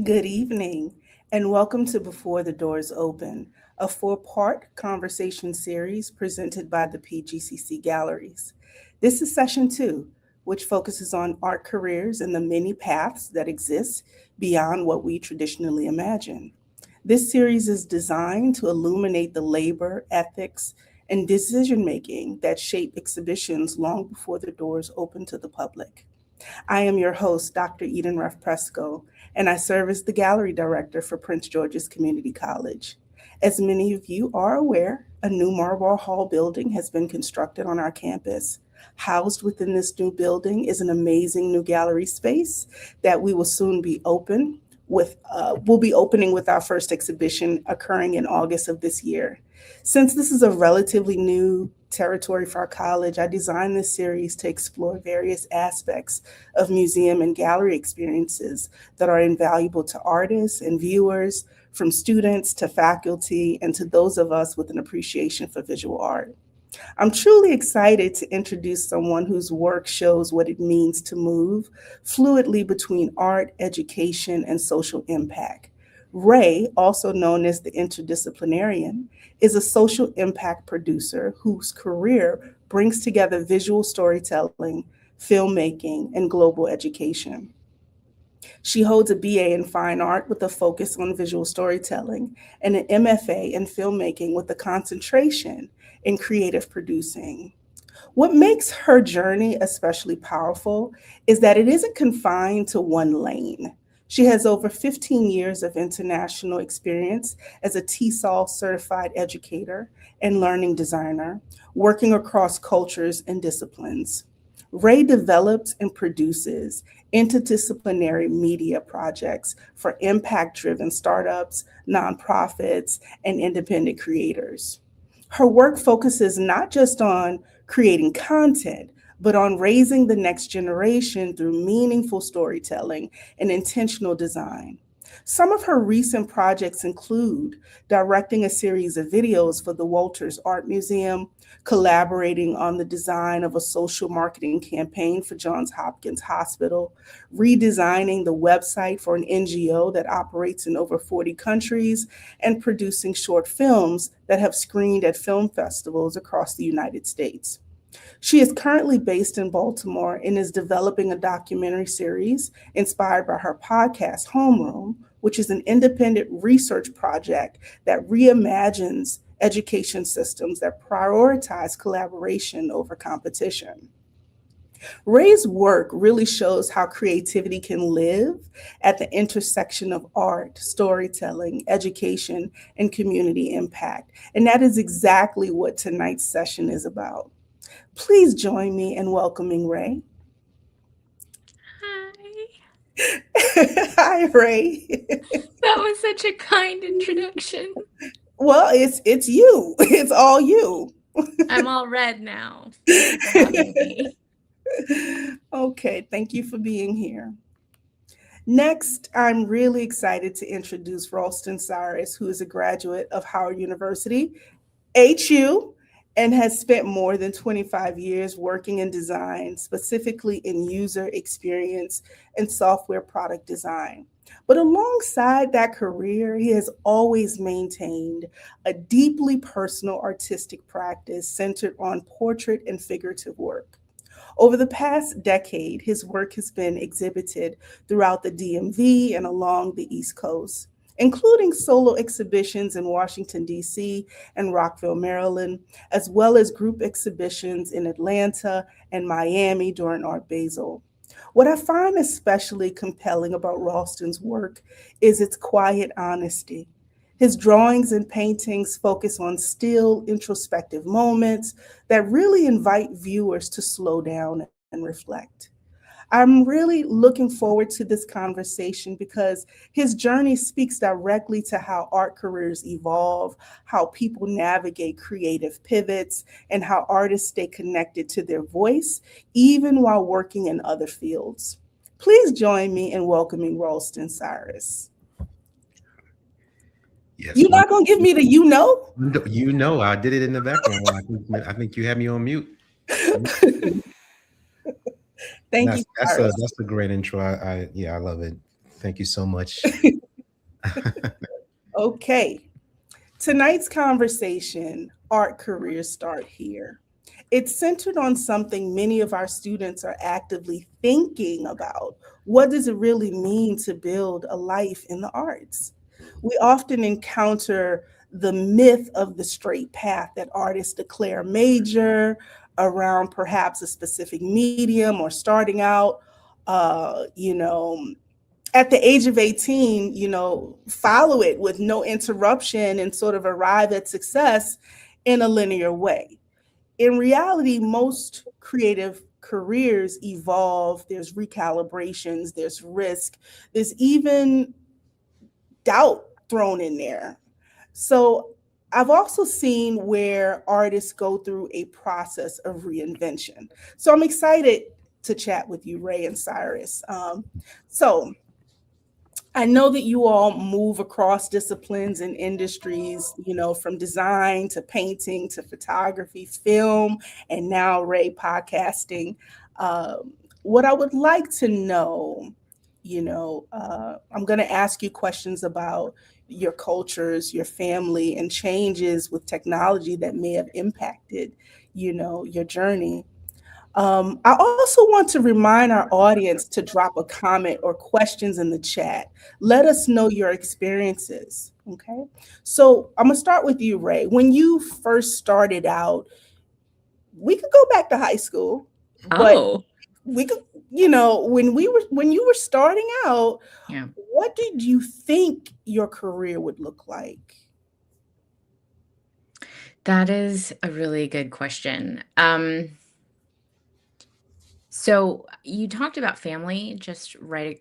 Good evening, and welcome to Before the Doors Open, a four-part conversation series presented by the PGCC Galleries. This is session two, which focuses on art careers and the many paths that exist beyond what we traditionally imagine. This series is designed to illuminate the labor, ethics, and decision making that shape exhibitions long before the doors open to the public. I am your host, Dr. Eden Ruff Presco, and I serve as the gallery director for Prince George's Community College. As many of you are aware, a new Marble Hall building has been constructed on our campus. Housed within this new building is an amazing new gallery space that we will soon be open with. We'll be opening with our first exhibition occurring in August of this year. Since this is a relatively new territory for our college, I designed this series to explore various aspects of museum and gallery experiences that are invaluable to artists and viewers, from students to faculty, and to those of us with an appreciation for visual art. I'm truly excited to introduce someone whose work shows what it means to move fluidly between art, education, and social impact. Rée, also known as the interdisciplinarian, is a social impact producer whose career brings together visual storytelling, filmmaking, and global education. She holds a BA in fine art with a focus on visual storytelling and an MFA in filmmaking with a concentration in creative producing. What makes her journey especially powerful is that it isn't confined to one lane. She has over 15 years of international experience as a TESOL certified educator and learning designer, working across cultures and disciplines. Rée develops and produces interdisciplinary media projects for impact driven startups, nonprofits, and independent creators. Her work focuses not just on creating content, but on raising the next generation through meaningful storytelling and intentional design. Some of her recent projects include directing a series of videos for the Walters Art Museum, collaborating on the design of a social marketing campaign for Johns Hopkins Hospital, redesigning the website for an NGO that operates in over 40 countries, and producing short films that have screened at film festivals across the United States. She is currently based in Baltimore and is developing a documentary series inspired by her podcast, Homeroom, which is an independent research project that reimagines education systems that prioritize collaboration over competition. Rée's work really shows how creativity can live at the intersection of art, storytelling, education, and community impact. And that is exactly what tonight's session is about. Please join me in welcoming Rée. Hi. Hi, Rée. That was such a kind introduction. Well, it's you. It's all you. I'm all red now. Thank you for having me. Okay, thank you for being here. Next, I'm really excited to introduce Ralston Cyrus, who is a graduate of Howard University, HU, and has spent more than 25 years working in design, specifically in user experience and software product design. But alongside that career, he has always maintained a deeply personal artistic practice centered on portrait and figurative work. Over the past decade, his work has been exhibited throughout the DMV and along the East Coast, including solo exhibitions in Washington, D.C. and Rockville, Maryland, as well as group exhibitions in Atlanta and Miami during Art Basel. What I find especially compelling about Ralston's work is its quiet honesty. His drawings and paintings focus on still, introspective moments that really invite viewers to slow down and reflect. I'm really looking forward to this conversation because his journey speaks directly to how art careers evolve, how people navigate creative pivots, and how artists stay connected to their voice, even while working in other fields. Please join me in welcoming Ralston Cyrus. Yes, You're not going to give me the you know? I did it in the background. I think you had me on mute. Thank you, Cyrus. That's a great intro. I love it. Thank you so much. Okay, tonight's conversation, Art Careers Start Here. It's centered on something many of our students are actively thinking about. What does it really mean to build a life in the arts? We often encounter the myth of the straight path that artists declare major around perhaps a specific medium or starting out. You know, at the age of 18, follow it with no interruption and sort of arrive at success in a linear way. In reality, most creative careers evolve, there's recalibrations, there's risk, there's even doubt thrown in there. So I've also seen where artists go through a process of reinvention. So I'm excited to chat with you, Rée and Cyrus. So I know that you all move across disciplines and industries, from design to painting to photography, film, and now Ray podcasting. What I would like to know, I'm going to ask you questions about your cultures, your family, and changes with technology that may have impacted, your journey. I also want to remind our audience to drop a comment or questions in the chat. Let us know your experiences. Okay. So I'm going to start with you, Ray. When you first started out, we could go back to high school, but Oh, we could, when you were starting out, yeah. what did you think your career would look like? That is a really good question. So you talked about family just right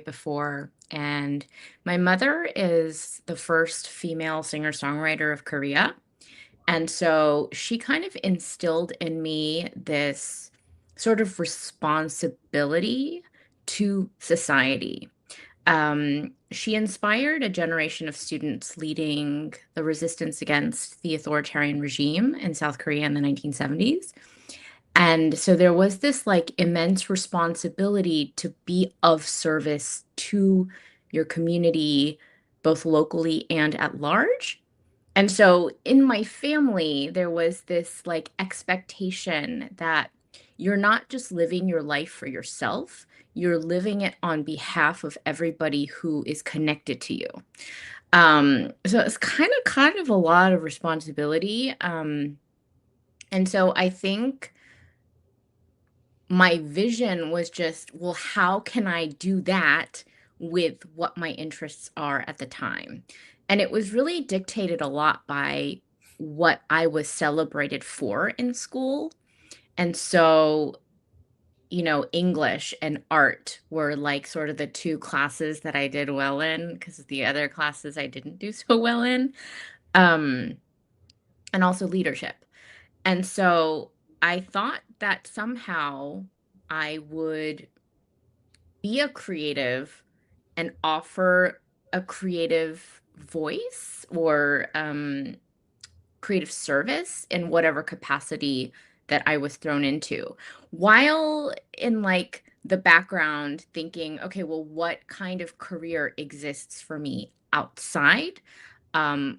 before, and my mother is the first female singer-songwriter of Korea. And so she kind of instilled in me this sort of responsibility to society. She inspired a generation of students leading the resistance against the authoritarian regime in South Korea in the 1970s. And so there was this like immense responsibility to be of service to your community, both locally and at large. And so in my family, there was this like expectation that you're not just living your life for yourself, you're living it on behalf of everybody who is connected to you. So it's kind of a lot of responsibility. And so I think my vision was just, well, how can I do that with what my interests are at the time? And it was really dictated a lot by what I was celebrated for in school. And so, English and art were like sort of the two classes that I did well in because the other classes I didn't do so well in. Um, and also leadership. And so I thought that somehow I would be a creative and offer a creative voice or creative service in whatever capacity that I was thrown into, while in like the background thinking, okay, well, what kind of career exists for me outside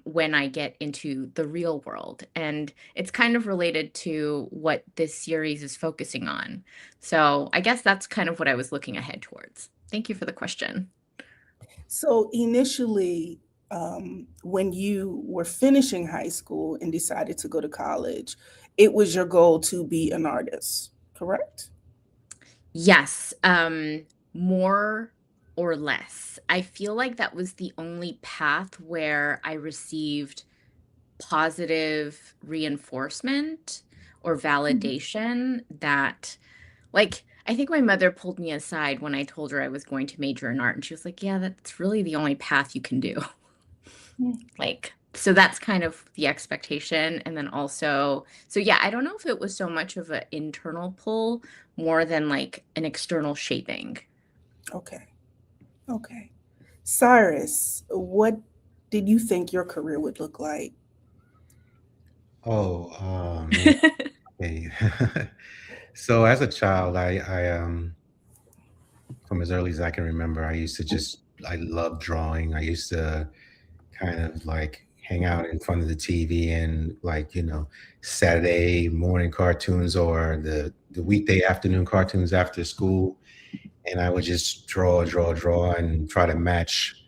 when I get into the real world? And it's kind of related to what this series is focusing on. So I guess that's kind of what I was looking ahead towards. Thank you for the question. So initially, when you were finishing high school and decided to go to college, it was your goal to be an artist, correct? Yes, more or less. I feel like that was the only path where I received positive reinforcement or Mhm. validation that, like, I think my mother pulled me aside when I told her I was going to major in art, and she was like, "Yeah, that's really the only path you can do." Like, so that's kind of the expectation. And then also, so yeah, I don't know if it was so much of an internal pull more than like an external shaping. Okay. Okay. Cyrus, what did you think your career would look like? Oh, man. Okay. So as a child, from as early as I can remember, I loved drawing. I used to kind of like hang out in front of the TV and like, Saturday morning cartoons or the weekday afternoon cartoons after school. And I would just draw and try to match,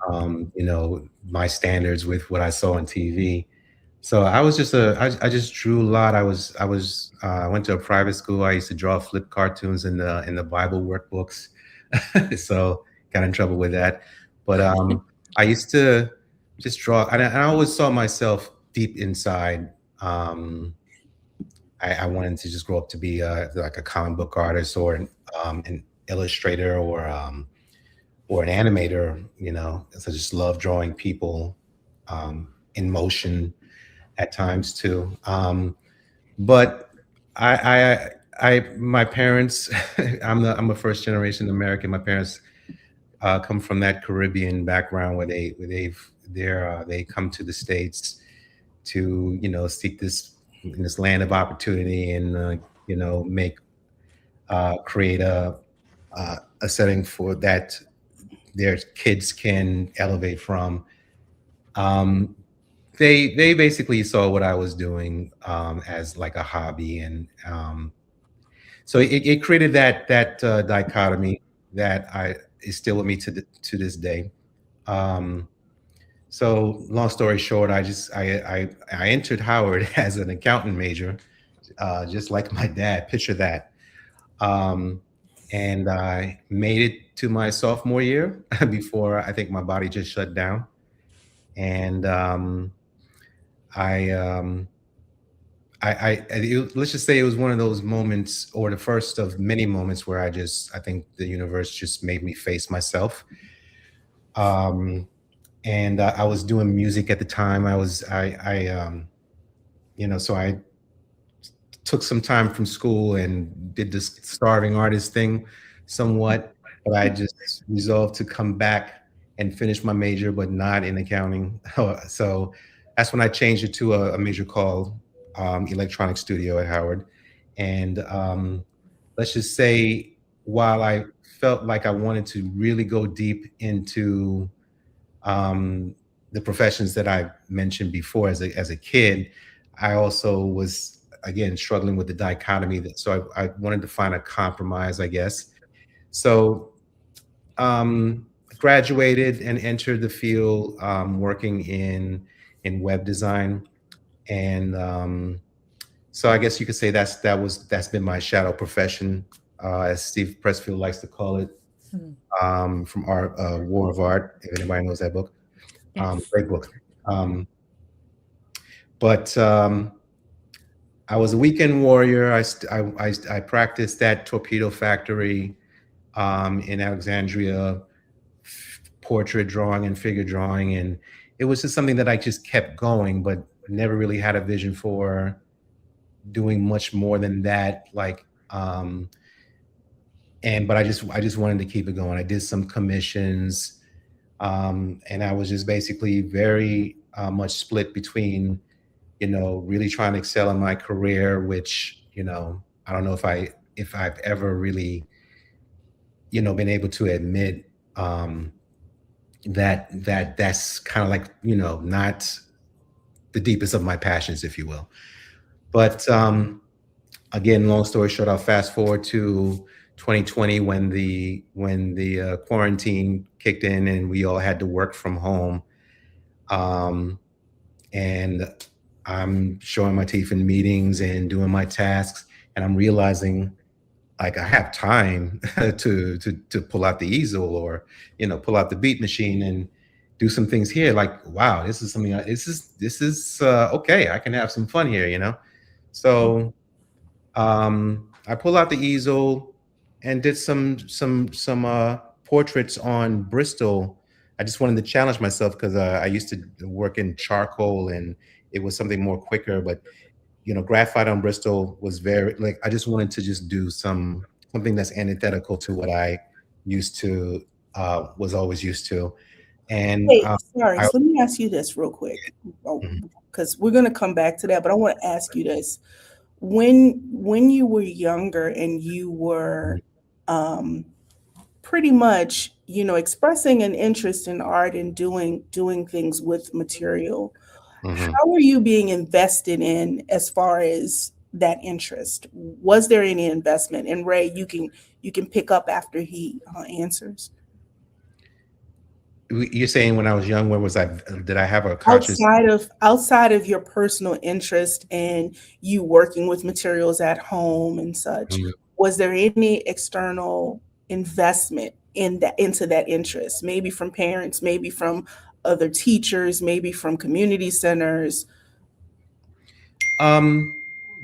my standards with what I saw on TV. So I just drew a lot. I went to a private school. I used to draw flip cartoons in the Bible workbooks. So got in trouble with that. But I used to just draw, and I always saw myself deep inside. Um, I wanted to just grow up to be like a comic book artist or an illustrator or an animator. So I just love drawing people in motion at times too. But my parents, I'm a first generation American. My parents come from that Caribbean background where they come to the States to seek this in this land of opportunity and make create a setting for that their kids can elevate from. Um, they basically saw what I was doing as like a hobby, and so it created that dichotomy that I is still with me to this day. Um, so long story short, I entered Howard as an accountant major, just like my dad. Picture that. Um, and I made it to my sophomore year before I think my body just shut down. And I, um, let's just say it was one of those moments, or the first of many moments, where I think the universe just made me face myself. Um, and I was doing music at the time. So I took some time from school and did this starving artist thing somewhat, but I just resolved to come back and finish my major, but not in accounting. So that's when I changed it to a major called electronic studio at Howard. And let's just say, while I felt like I wanted to really go deep into um, the professions that I mentioned before as a kid, I also was again struggling with the dichotomy. So I wanted to find a compromise, I guess. So um, graduated and entered the field, working in web design, and so I guess you could say that's been my shadow profession, as Steve Pressfield likes to call it, Hmm. from Art, War of Art. If anybody knows that book, Yes. great book. Um, but I was a weekend warrior. I practiced at Torpedo Factory in Alexandria, portrait drawing and figure drawing, and it was just something that I just kept going, but never really had a vision for doing much more than that. Like, and but I just wanted to keep it going. I did some commissions, and I was just basically very much split between really trying to excel in my career, which, I don't know if I've ever really, been able to admit that's kind of like, not the deepest of my passions, if you will. But again, long story short, I'll fast forward to 2020 when the quarantine kicked in and we all had to work from home. Um, and I'm showing my teeth in meetings and doing my tasks, and I'm realizing like I have time to pull out the easel or pull out the beat machine and do some things here. Like, wow, this is something. This is okay. I can have some fun here. So I pull out the easel. and did some portraits on Bristol. I just wanted to challenge myself because I used to work in charcoal, and it was something more quicker. But graphite on Bristol was very like I just wanted to just do something that's antithetical to what I used to was always used to, and Hey, sorry. I. So let me ask you this real quick, Mhm, because we're going to come back to that. But I want to ask you this: when you were younger and you were um, pretty much, expressing an interest in art and doing things with material, mhm. how were you being invested in as far as that interest? Was there any investment? And Ray, you can pick up after he answers. You're saying when I was young, where was I? Did I have a conscious? Outside of your personal interest and you working with materials at home and such, Mhm. was there any external investment into that interest? Maybe from parents, maybe from other teachers, maybe from community centers. Um,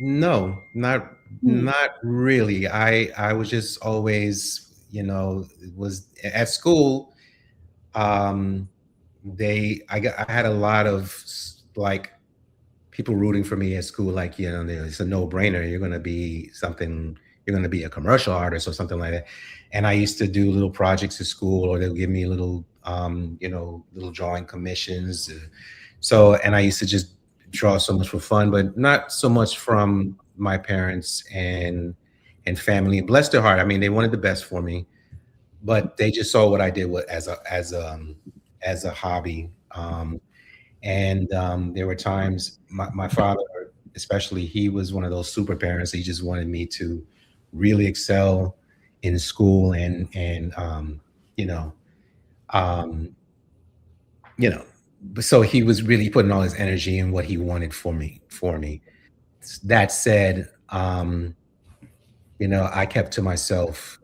no, not Hmm. not really. I was just always, was at school. Um, I had a lot of like people rooting for me at school, like, it's a no-brainer. You're gonna be something, you're gonna be a commercial artist or something like that. And I used to do little projects at school, or they'll give me little little drawing commissions. And I used to just draw so much for fun, but not so much from my parents and family. Bless their heart. I mean, they wanted the best for me, but they just saw what I did as a hobby. And there were times my father, especially, he was one of those super parents. He just wanted me to really excel in school, and you know um, you know so he was really putting all his energy in what he wanted for me. That said, I kept to myself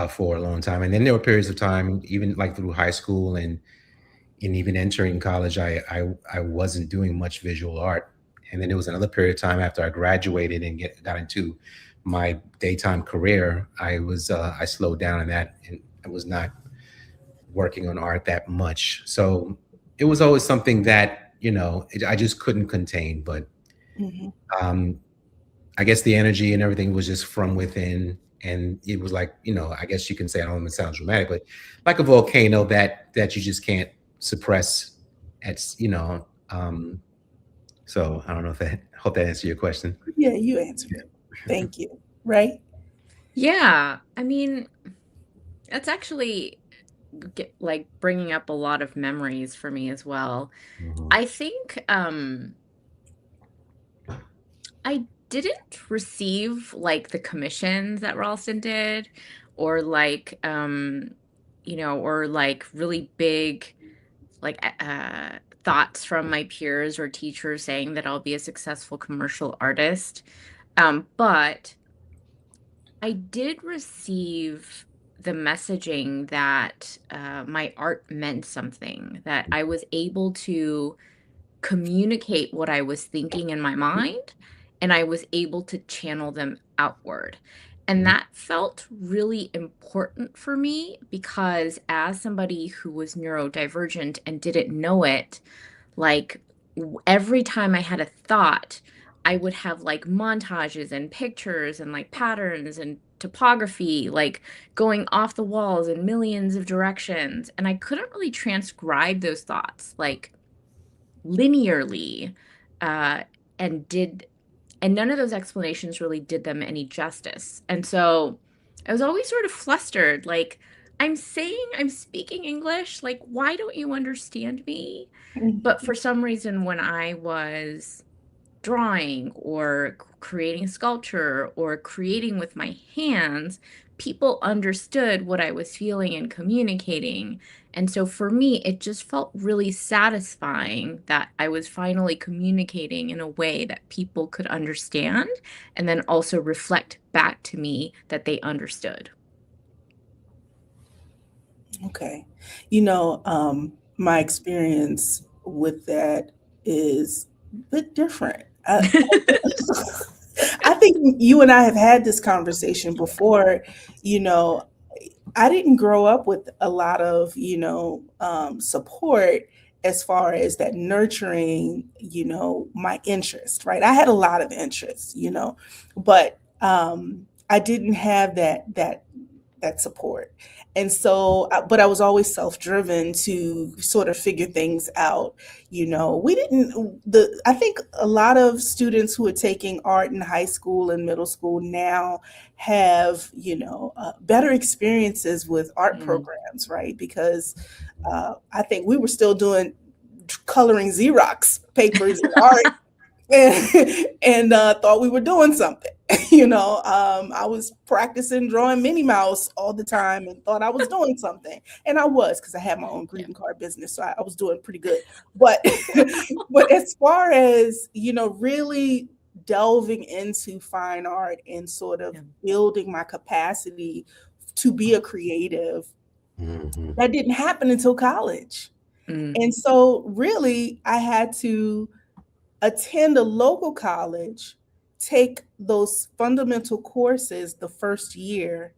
for a long time, and then there were periods of time, even like through high school and even entering college, I wasn't doing much visual art. And then there was another period of time after I graduated and got into my daytime career. I slowed down in that, and I was not working on art that much. So it was always something that I just couldn't contain. But Hmm. um, I guess the energy and everything was just from within, and it was like, I guess you can say, I don't want to sound dramatic, but like a volcano that you just can't suppress. So I don't know if that hope that answered your question. Yeah, you answered it. Thank you. Right? Yeah, I mean, that's actually like bringing up a lot of memories for me as well. Mhm. I think I didn't receive like the commissions that Ralston did, or like or like really big like thoughts from my peers or teachers saying that I'll be a successful commercial artist. But I did receive the messaging that my art meant something, that I was able to communicate what I was thinking in my mind, and I was able to channel them outward. And Mhm. that felt really important for me because, as somebody who was neurodivergent and didn't know it, like every time I had a thought, I would have like montages and pictures and like patterns and topography, like going off the walls in millions of directions. And I couldn't really transcribe those thoughts like linearly, uh, and did and none of those explanations really did them any justice. And so I was always sort of flustered, like, I'm speaking English, like, why don't you understand me? But Mhm. for some reason, when I was drawing or creating sculpture or creating with my hands, people understood what I was feeling and communicating. And so for me, it just felt really satisfying that I was finally communicating in a way that people could understand and then also reflect back to me that they understood. Okay. My experience with that is a bit different. I think you and I have had this conversation before. You know, I didn't grow up with a lot of, support as far as that nurturing, my interest, right? I had a lot of interests, but I didn't have that support. And so, but I was always self-driven to sort of figure things out. We didn't, I think a lot of students who are taking art in high school and middle school now have, better experiences with art Mm. programs, right? Because I think we were still doing coloring Xerox papers in art and thought we were doing something. I was practicing drawing Minnie Mouse all the time and thought I was doing something, and I was because I had my own Yeah. greeting card business, so I was doing pretty good. But but as far as really delving into fine art and sort of Yeah. building my capacity to be a creative, Mhm. that didn't happen until college. Mm. And so really I had to attend a local college, take those fundamental courses the first year,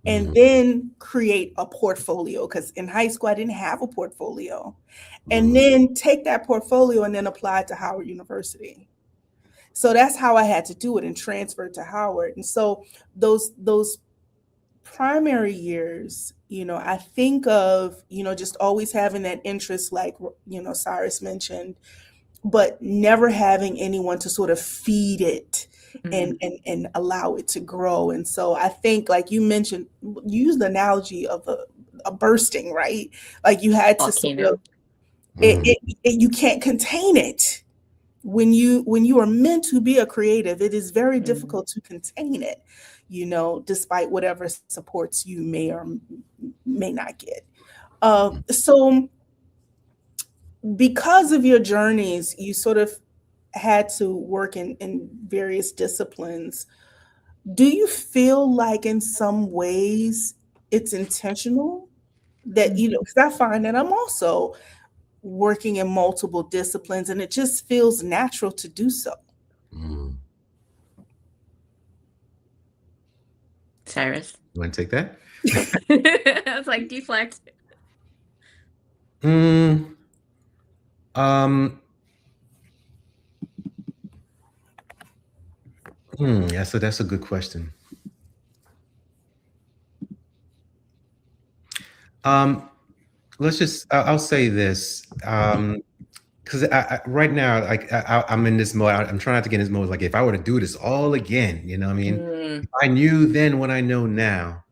and Mhm. then create a portfolio. Because in high school, I didn't have a portfolio. And Mhm. then take that portfolio and then apply it to Howard University. So that's how I had to do it and transfer to Howard. And so those primary years, I think of, just always having that interest, like, Cyrus mentioned, but never having anyone to sort of feed it Mm. and allow it to grow. And so I think, like you mentioned, you used the analogy of a bursting, right? Like you had to sort of Volcano. Mhm. you can't contain it. When you are meant to be a creative, it is very Mm. difficult to contain it, despite whatever supports you may or may not get. So because of your journeys, you sort of had to work in various disciplines. Do you feel like in some ways it's intentional that, Mm. because I find that I'm also working in multiple disciplines and it just feels natural to do so? Mhm. Cyrus. You want to take that? I was like, deflect. Mm, um, that's a good question. Um, I'll say this. Because right now, like I'm in this mode. I'm trying not to get in this mode. Like if I were to do this all again, you know what I mean? Mm. If I knew then what I know now.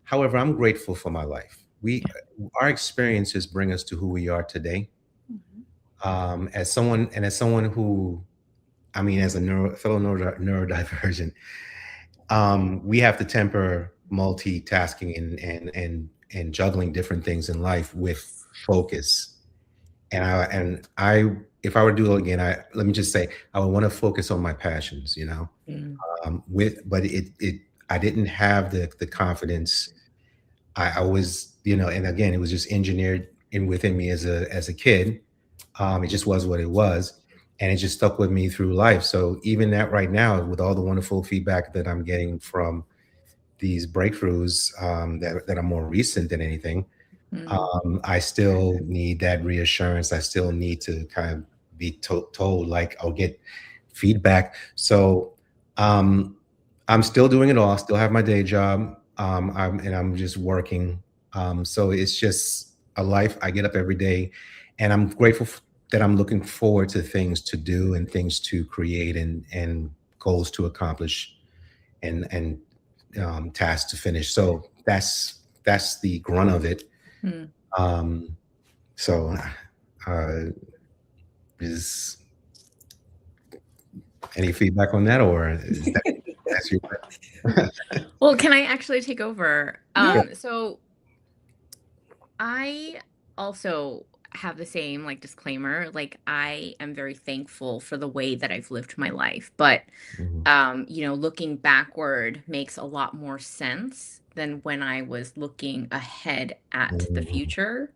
However, I'm grateful for my life. Our experiences bring us to who we are today. Mhm. As someone who, I mean, as a fellow neurodivergent, we have to temper multitasking and juggling different things in life with focus. And I if I were to do it again, I let me just say I would want to focus on my passions, Mm. but it I didn't have the confidence. I was, and again, it was just engineered in within me as a kid. It just was what it was, and it just stuck with me through life. So even that right now, with all the wonderful feedback that I'm getting from these breakthroughs, that are more recent than anything, Mm. I still need that reassurance. I still need to kind of be told, like, I'll get feedback. So um, I'm still doing it all. I still have my day job, and I'm just working. So it's just a life. I get up every day, and I'm grateful that I'm looking forward to things to do and things to create and goals to accomplish and tasks to finish. So that's the grunt of it. Mm. Um, so, uh, is any feedback on that, or is that's your question? Well, can I actually take over? Yeah. So I also have the same like disclaimer. Like I am very thankful for the way that I've lived my life, but Mhm. looking backward makes a lot more sense than when I was looking ahead at the Mhm. future.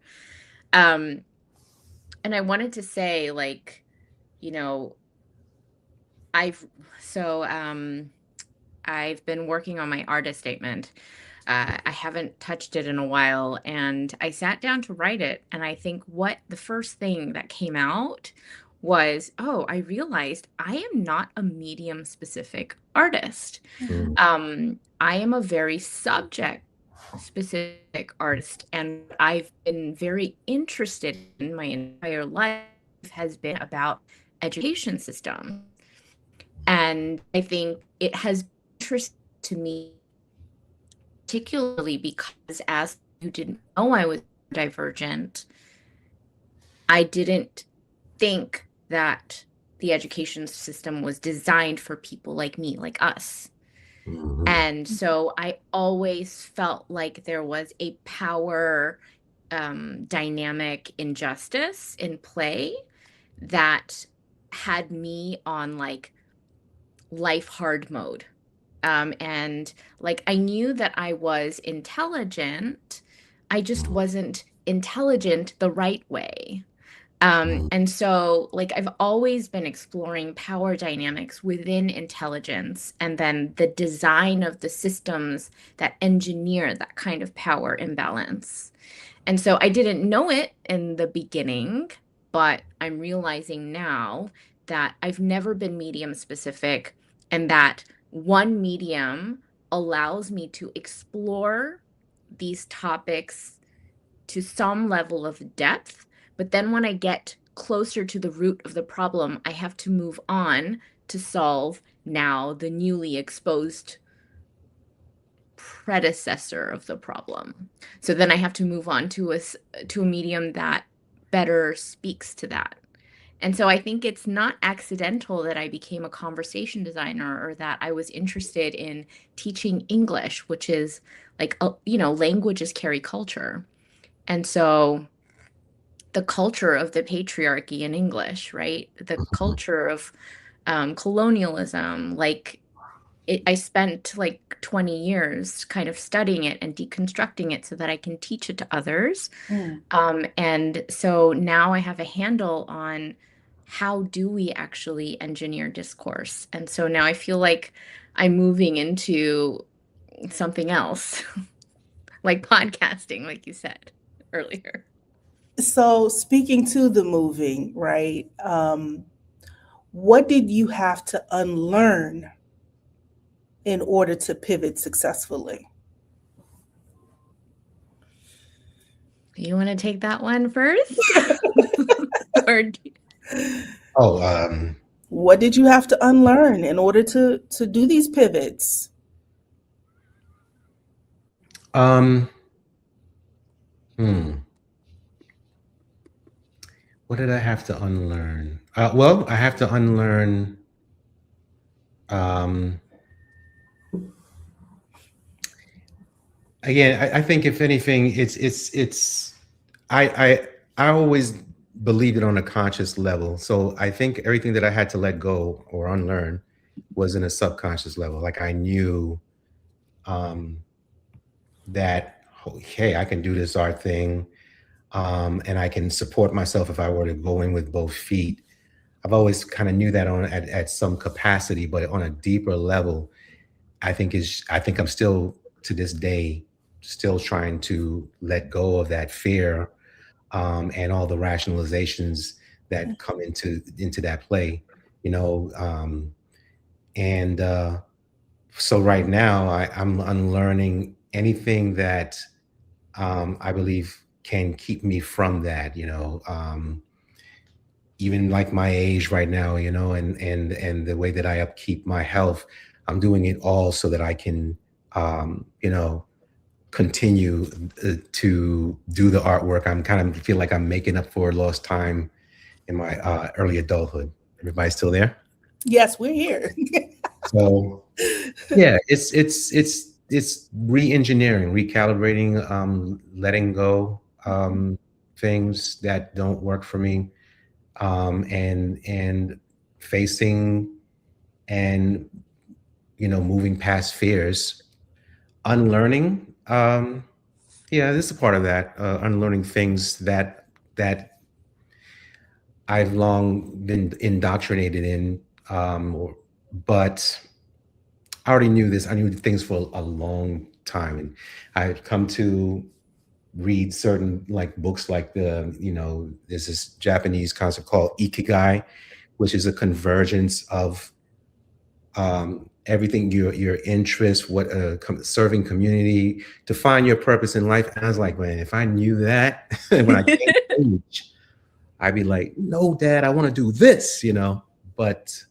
Um, and I wanted to say, like, you know, I've so I've been working on my artist statement. I haven't touched it in a while, and I sat down to write it. And I think what the first thing that came out was, oh, I realized I am not a medium specific artist. Mm, I am a very subject specific artist, and I've been very interested in my entire life has been about education system. And I think it has been interesting to me, particularly because as who didn't know I was divergent, I didn't think that the education system was designed for people like me, like us. mhm, And so I always felt like there was a power dynamic injustice in play that had me on like life hard mode. And like I knew that I was intelligent, I just mm, wasn't intelligent the right way. mm, And so, like, I've always been exploring power dynamics within intelligence and then the design of the systems that engineer that kind of power imbalance. And so I didn't know it in the beginning, but I'm realizing now that I've never been medium specific and that one medium allows me to explore these topics to some level of depth. But then when I get closer to the root of the problem, I have to move on to solve now the newly exposed predecessor of the problem. So then I have to move on to a medium that better speaks to that. And so I think it's not accidental that I became a conversation designer or that I was interested in teaching English, which is like, languages carry culture. And so the culture of the patriarchy in English, right? The mhm. culture of colonialism, like I spent like 20 years kind of studying it and deconstructing it so that I can teach it to others. Mm. And so now I have a handle on how do we actually engineer discourse. And so now I feel like I'm moving into something else, like podcasting, like you said earlier. So, speaking to the moving, right? What did you have to unlearn in order to pivot successfully? You want to take that one first? Or Oh, What did you have to unlearn in order to do these pivots? um, hmm. What did I have to unlearn? Well, I have to unlearn. Um, Again, I think if anything, it's. I I always believed it on a conscious level. So I think everything that I had to let go or unlearn was in a subconscious level. Like I knew um, that hey, I can do this art thing, and I can support myself if I were to go in with both feet. I've always kind of knew that on at some capacity, but on a deeper level, I think I'm still to this day still trying to let go of that fear and all the rationalizations that come into that play, you know. And So right now, I'm unlearning anything that I believe can keep me from that, you know. Even like my age right now, you know, and the way that I upkeep my health, I'm doing it all so that I can, you know, continue to do the artwork. I'm kind of feel like I'm making up for lost time in my early adulthood. Everybody still there? Yes, we're here. So yeah, it's re-engineering, recalibrating, letting go things that don't work for me, and facing and moving past fears, unlearning. Yeah, this is a part of that. Unlearning things that I've long been indoctrinated in, or but I already knew this. I knew things for a long time, and I had come to read certain like books, like there's this Japanese concept called ikigai, which is a convergence of everything, your interests, what serving community, to find your purpose in life. And I was like, man, if I knew that when I came to age, I'd be like, no, Dad, I want to do this. But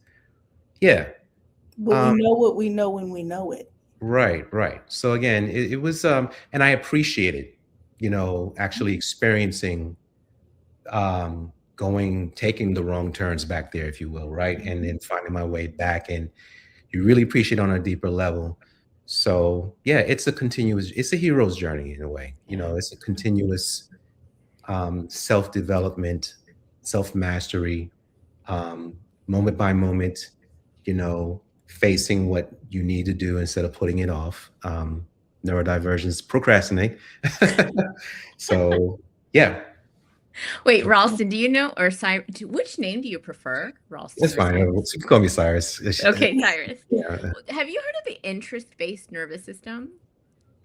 yeah, But we um, know what we know when we know it. right, right. So again, it was, and I appreciated, actually experiencing, taking the wrong turns back there, if you will, right, and then finding my way back, and you really appreciate on a deeper level. So yeah, it's a hero's journey in a way. It's a continuous self development, self mastery, um, moment by moment, facing what you need to do instead of putting it off. Neurodivergence, procrastinate. So yeah, Wait, Ralston, do you know, or which name do you prefer, it's Ralston or fine. You Cyrus? can call me Cyrus. Okay, Cyrus. Yeah. Have you heard of the interest-based nervous system?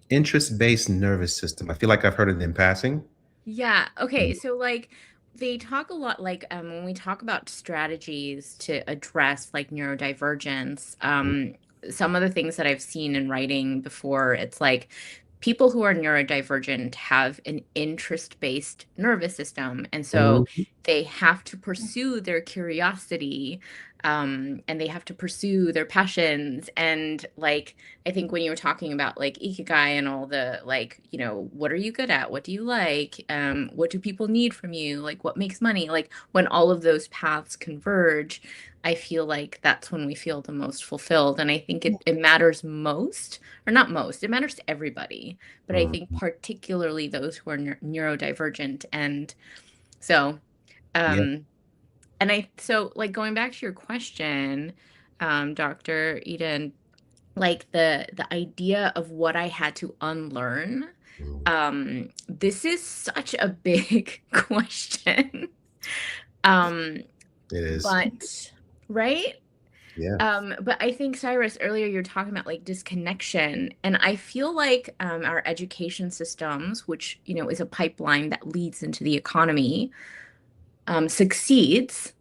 Interest-based nervous system. I feel like I've heard it in passing. Yeah. Okay. So like they talk a lot like when we talk about strategies to address like neurodivergence, some of the things that I've seen in writing before, it's like people who are neurodivergent have an interest-based nervous system. And so Mhm. they have to pursue their curiosity, and they have to pursue their passions. And like I think when you were talking about like ikigai and all the like, what are you good at? What do you like? What do people need from you? Like what makes money? Like when all of those paths converge, I feel like that's when we feel the most fulfilled. And I think it matters most, or not most, it matters to everybody. But I think Mhm. particularly those who are neurodivergent. And so, Yeah. um, so like going back to your question, Dr. Eden, like the idea of what I had to unlearn. Mhm. This is such a big question. Um, It is. but right? Yeah. But I think Cyrus, earlier you're talking about like disconnection, and I feel like our education systems, which is a pipeline that leads into the economy, succeeds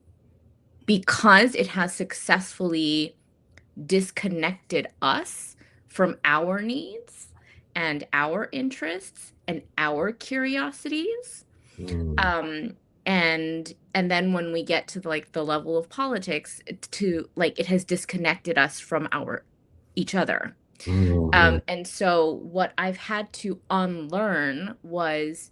because it has successfully disconnected us from our needs and our interests and our curiosities. Mm. And then when we get to like the level of politics, to like it has disconnected us from our each other. Mhm. And so what I've had to unlearn was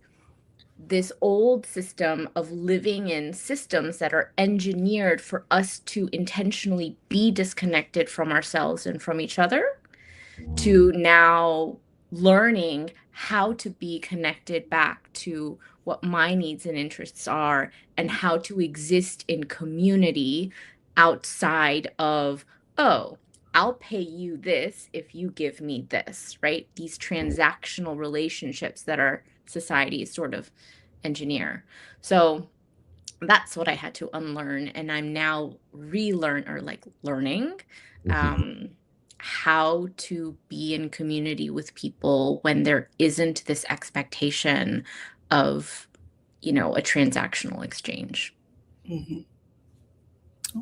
this old system of living in systems that are engineered for us to intentionally be disconnected from ourselves and from each other, Mm. to now learning how to be connected back to what my needs and interests are, and how to exist in community outside of, oh, I'll pay you this if you give me this, right? These transactional relationships that our society sort of engineer. So that's what I had to unlearn. And I'm now learning Mhm. um, how to be in community with people when there isn't this expectation of, a transactional exchange. Mhm.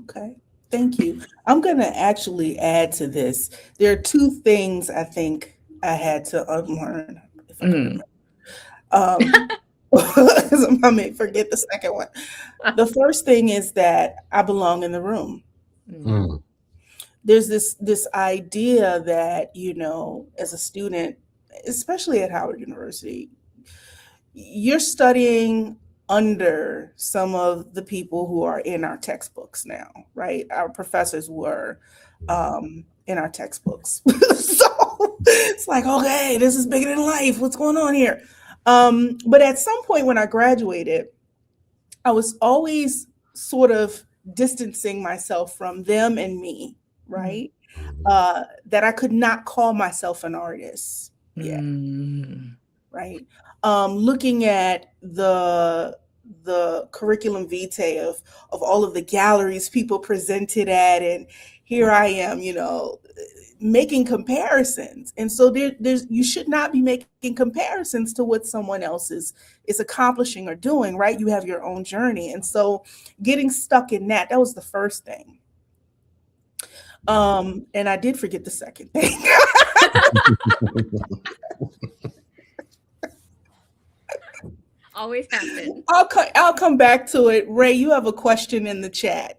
Okay. Thank you. I'm going to actually add to this. There are two things I think I had to unlearn, if I can remember. Mm. Um, 'cause I may forget the second one. The first thing is that I belong in the room. Mm. Mm. There's this idea that, as a student, especially at Howard University, you're studying under some of the people who are in our textbooks now, right? Our professors were in our textbooks. So it's like, okay, this is bigger than life. What's going on here? But at some point when I graduated, I was always sort of distancing myself from them and me, Mm. right? Mhm. That I could not call myself an artist yet, Mm. right? Looking at the curriculum vitae of all of the galleries people presented at, and here I am, making comparisons. And so there's you should not be making comparisons to what someone else is accomplishing or doing, right? You have your own journey. And so getting stuck in that was the first thing. And I did forget the second thing. Always happens. I'll come back to it. Rée, you have a question in the chat.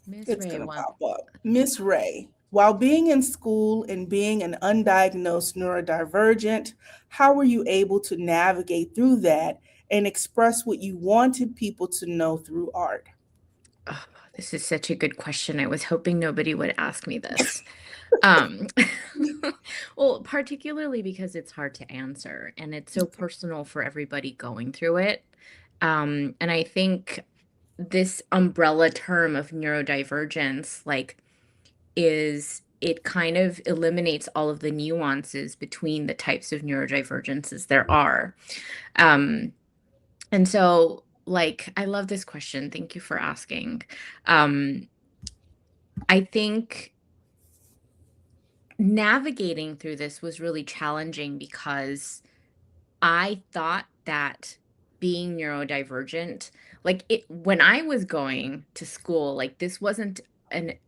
Miss It's Rée, gonna pop up. Miss Rée, while being in school and being an undiagnosed neurodivergent, how were you able to navigate through that and express what you wanted people to know through art? Oh, this is such a good question. I was hoping nobody would ask me this. Um, well, particularly because it's hard to answer and it's so personal for everybody going through it. And I think this umbrella term of neurodivergence, like, it kind of eliminates all of the nuances between the types of neurodivergences there are. And so, like, I love this question. Thank you for asking. I think navigating through this was really challenging because I thought that being neurodivergent, like it when I was going to school, like this wasn't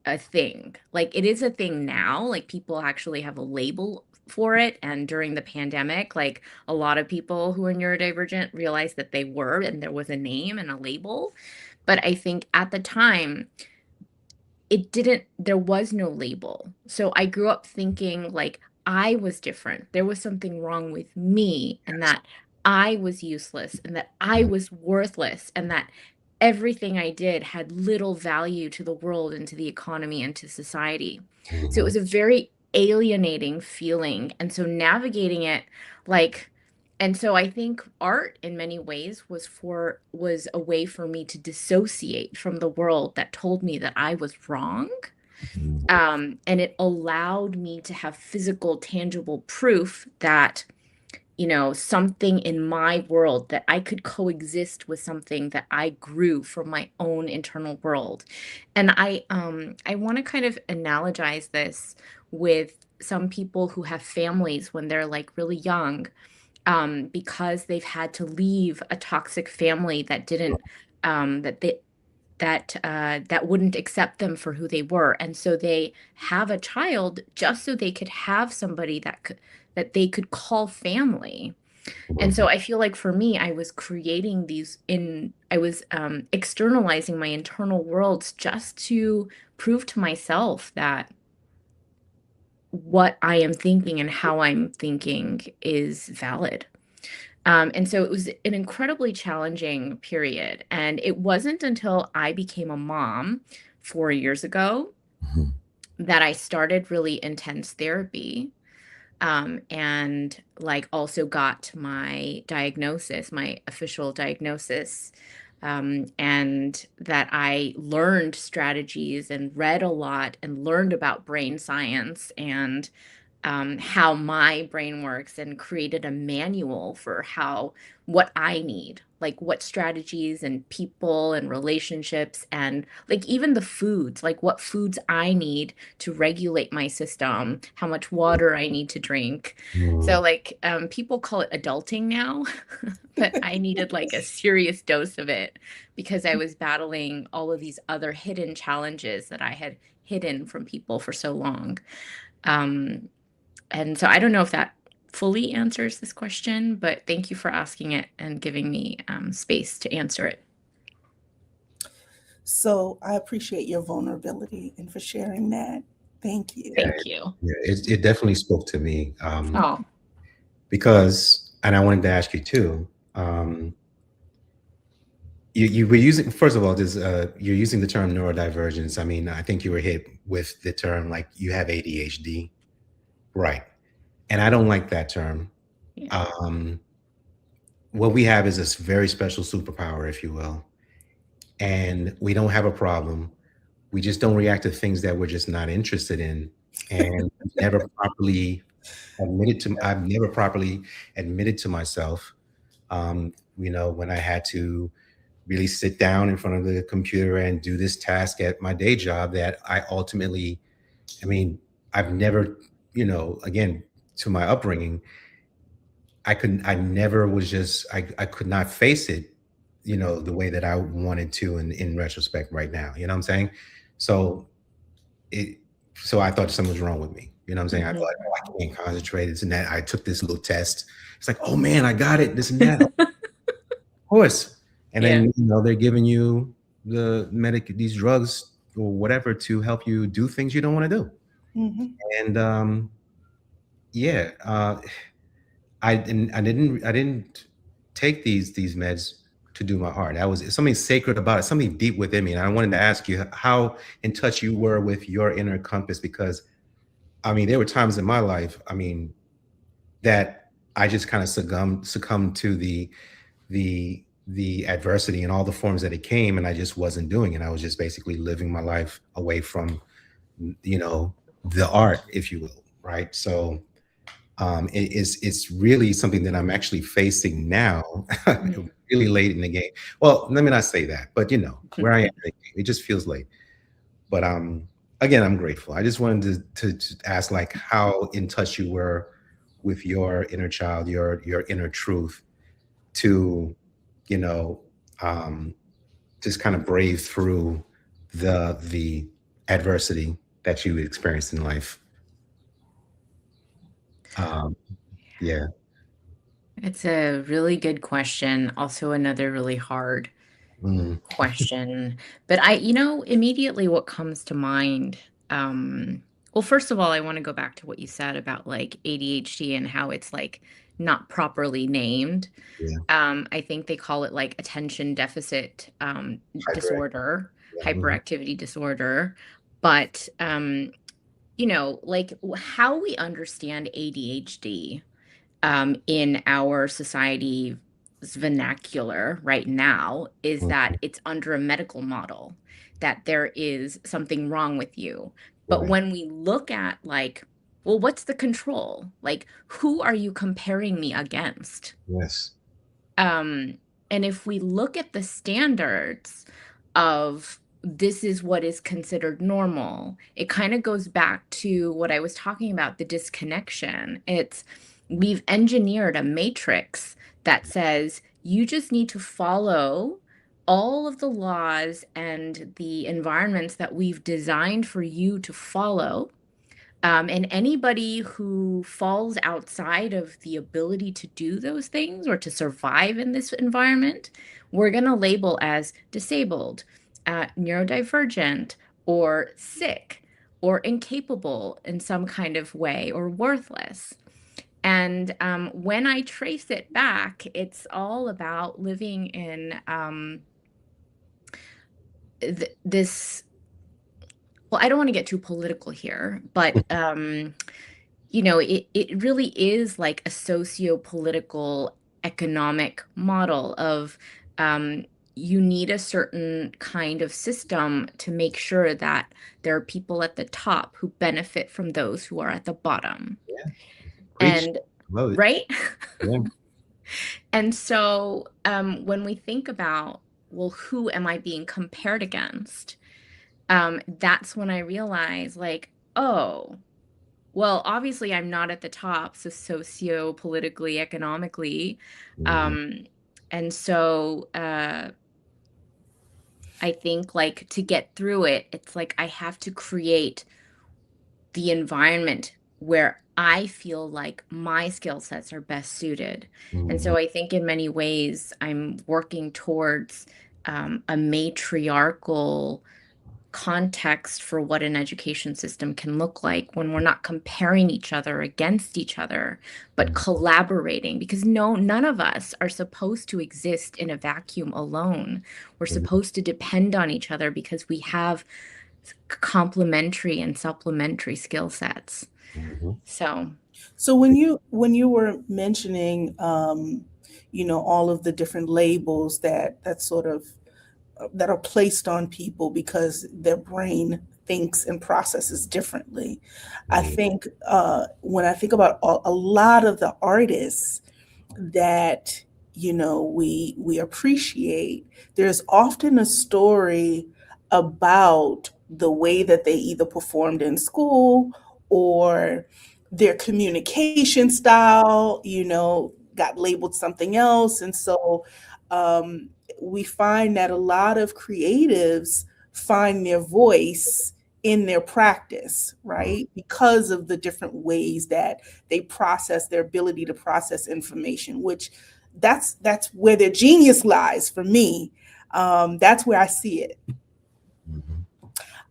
a thing. Like it is a thing now. Like people actually have a label for it. And during the pandemic, like a lot of people who are neurodivergent realized that they were, and there was a name and a label. But I think at the time, there was no label. So I grew up thinking like I was different. There was something wrong with me, and that I was useless, and that I was worthless, and that everything I did had little value to the world and to the economy and to society. So it was a very alienating feeling. And so navigating it, like, and so I think art in many ways was a way for me to dissociate from the world that told me that I was wrong. And it allowed me to have physical, tangible proof that, something in my world, that I could coexist with something that I grew from my own internal world. And I want to kind of analogize this with some people who have families when they're like really young, because they've had to leave a toxic family that didn't that wouldn't accept them for who they were, and so they have a child just so they could have somebody that they could call family. And so I feel like for me, I was externalizing my internal worlds just to prove to myself that what I am thinking and how I'm thinking is valid. And so it was an incredibly challenging period. And it wasn't until I became a mom 4 years ago that I started really intense therapy. And like also got my diagnosis, my official diagnosis. And that I learned strategies and read a lot and learned about brain science and how my brain works, and created a manual for what I need, like what strategies and people and relationships, and like even the foods, like what foods I need to regulate my system, how much water I need to drink. So like people call it adulting now, but I needed like a serious dose of it because I was battling all of these other hidden challenges that I had hidden from people for so long. And so I don't know if that fully answers this question, but thank you for asking it and giving me space to answer it. So I appreciate your vulnerability and for sharing that. Thank you. Thank you. Yeah, it definitely spoke to me. Oh, Because, and I wanted to ask you too, you were using, first of all, you're using the term neurodivergence. I mean, I think you were hit with the term like you have ADHD, right? And I don't like that term. yeah. What we have is this very special superpower, if you will, and we don't have a problem. We just don't react to things that we're just not interested in, and I've never properly admitted to myself, when I had to really sit down in front of the computer and do this task at my day job that I ultimately, I mean, I've never, again, to my upbringing, I never was just, I could not face it, the way that I wanted to in retrospect right now, you know what I'm saying? So it, so I thought something was wrong with me. You know what I'm saying? I thought, oh, I can't concentrate. It's and that. I took this little test. It's like, oh man, I got it. This and that. Of course. And Yeah. then they're giving you these drugs or whatever to help you do things you don't want to do. Mm-hmm. And yeah, I didn't take these meds to do my art. That was something sacred about it, something deep within me. And I wanted to ask you how in touch you were with your inner compass, because I mean, there were times in my life, I mean, that I just kind of succumbed to the adversity and all the forms that it came, and I just wasn't doing it. I was just basically living my life away from, the art, if you will, right? So it's really something that I'm actually facing now, really late in the game. Well, let me not say that, but where I am, in the game, it just feels late. But again, I'm grateful. I just wanted to ask, like, how in touch you were with your inner child, your inner truth, to, you know, um, just kind of brave through the adversity that you experienced in life. Um, yeah. It's a really good question. Also, another really hard Mm, question. But immediately what comes to mind, well, first of all, I want to go back to what you said about like ADHD and how it's like not properly named. yeah. I think they call it like attention deficit Hyperactive. disorder, Yeah. Mhm. hyperactivity disorder. But like how we understand ADHD in our society's vernacular right now is that Mhm. it's under a medical model, that there is something wrong with you. But Right. when we look at like, well, what's the control? Like, who are you comparing me against? Yes. Um, and if we look at the standards of this is what is considered normal, it kind of goes back to what I was talking about, the disconnection. It's we've engineered a matrix that says you just need to follow all of the laws and the environments that we've designed for you to follow. And anybody who falls outside of the ability to do those things or to survive in this environment, we're going to label as disabled, neurodivergent, or sick, or incapable in some kind of way, or worthless. And when I trace it back, it's all about living in this. Well, I don't want to get too political here, but it really is like a socio-political economic model of you need a certain kind of system to make sure that there are people at the top who benefit from those who are at the bottom. Yeah. Preach. And Love it. right? Yeah. And so when we think about, well, who am I being compared against? That's when I realize, like, oh, well, obviously I'm not at the top, so socio-politically, economically. Mhm. And so I think like to get through it, it's like I have to create the environment where I feel like my skill sets are best suited. And Mhm. so I think in many ways I'm working towards a matriarchal context for what an education system can look like when we're not comparing each other against each other, but Mhm. collaborating, because none of us are supposed to exist in a vacuum alone. We're Mhm. supposed to depend on each other because we have complementary and supplementary skill sets. Mhm. So So when you were mentioning, all of the different labels that sort of that are placed on people because their brain thinks and processes differently, I Mhm. think when I think about a lot of the artists that we appreciate, there's often a story about the way that they either performed in school or their communication style, got labeled something else. And so um, we find that a lot of creatives find their voice in their practice, right? Because of the different ways that they process, their ability to process information, which that's where their genius lies for me. That's where I see it. Mhm.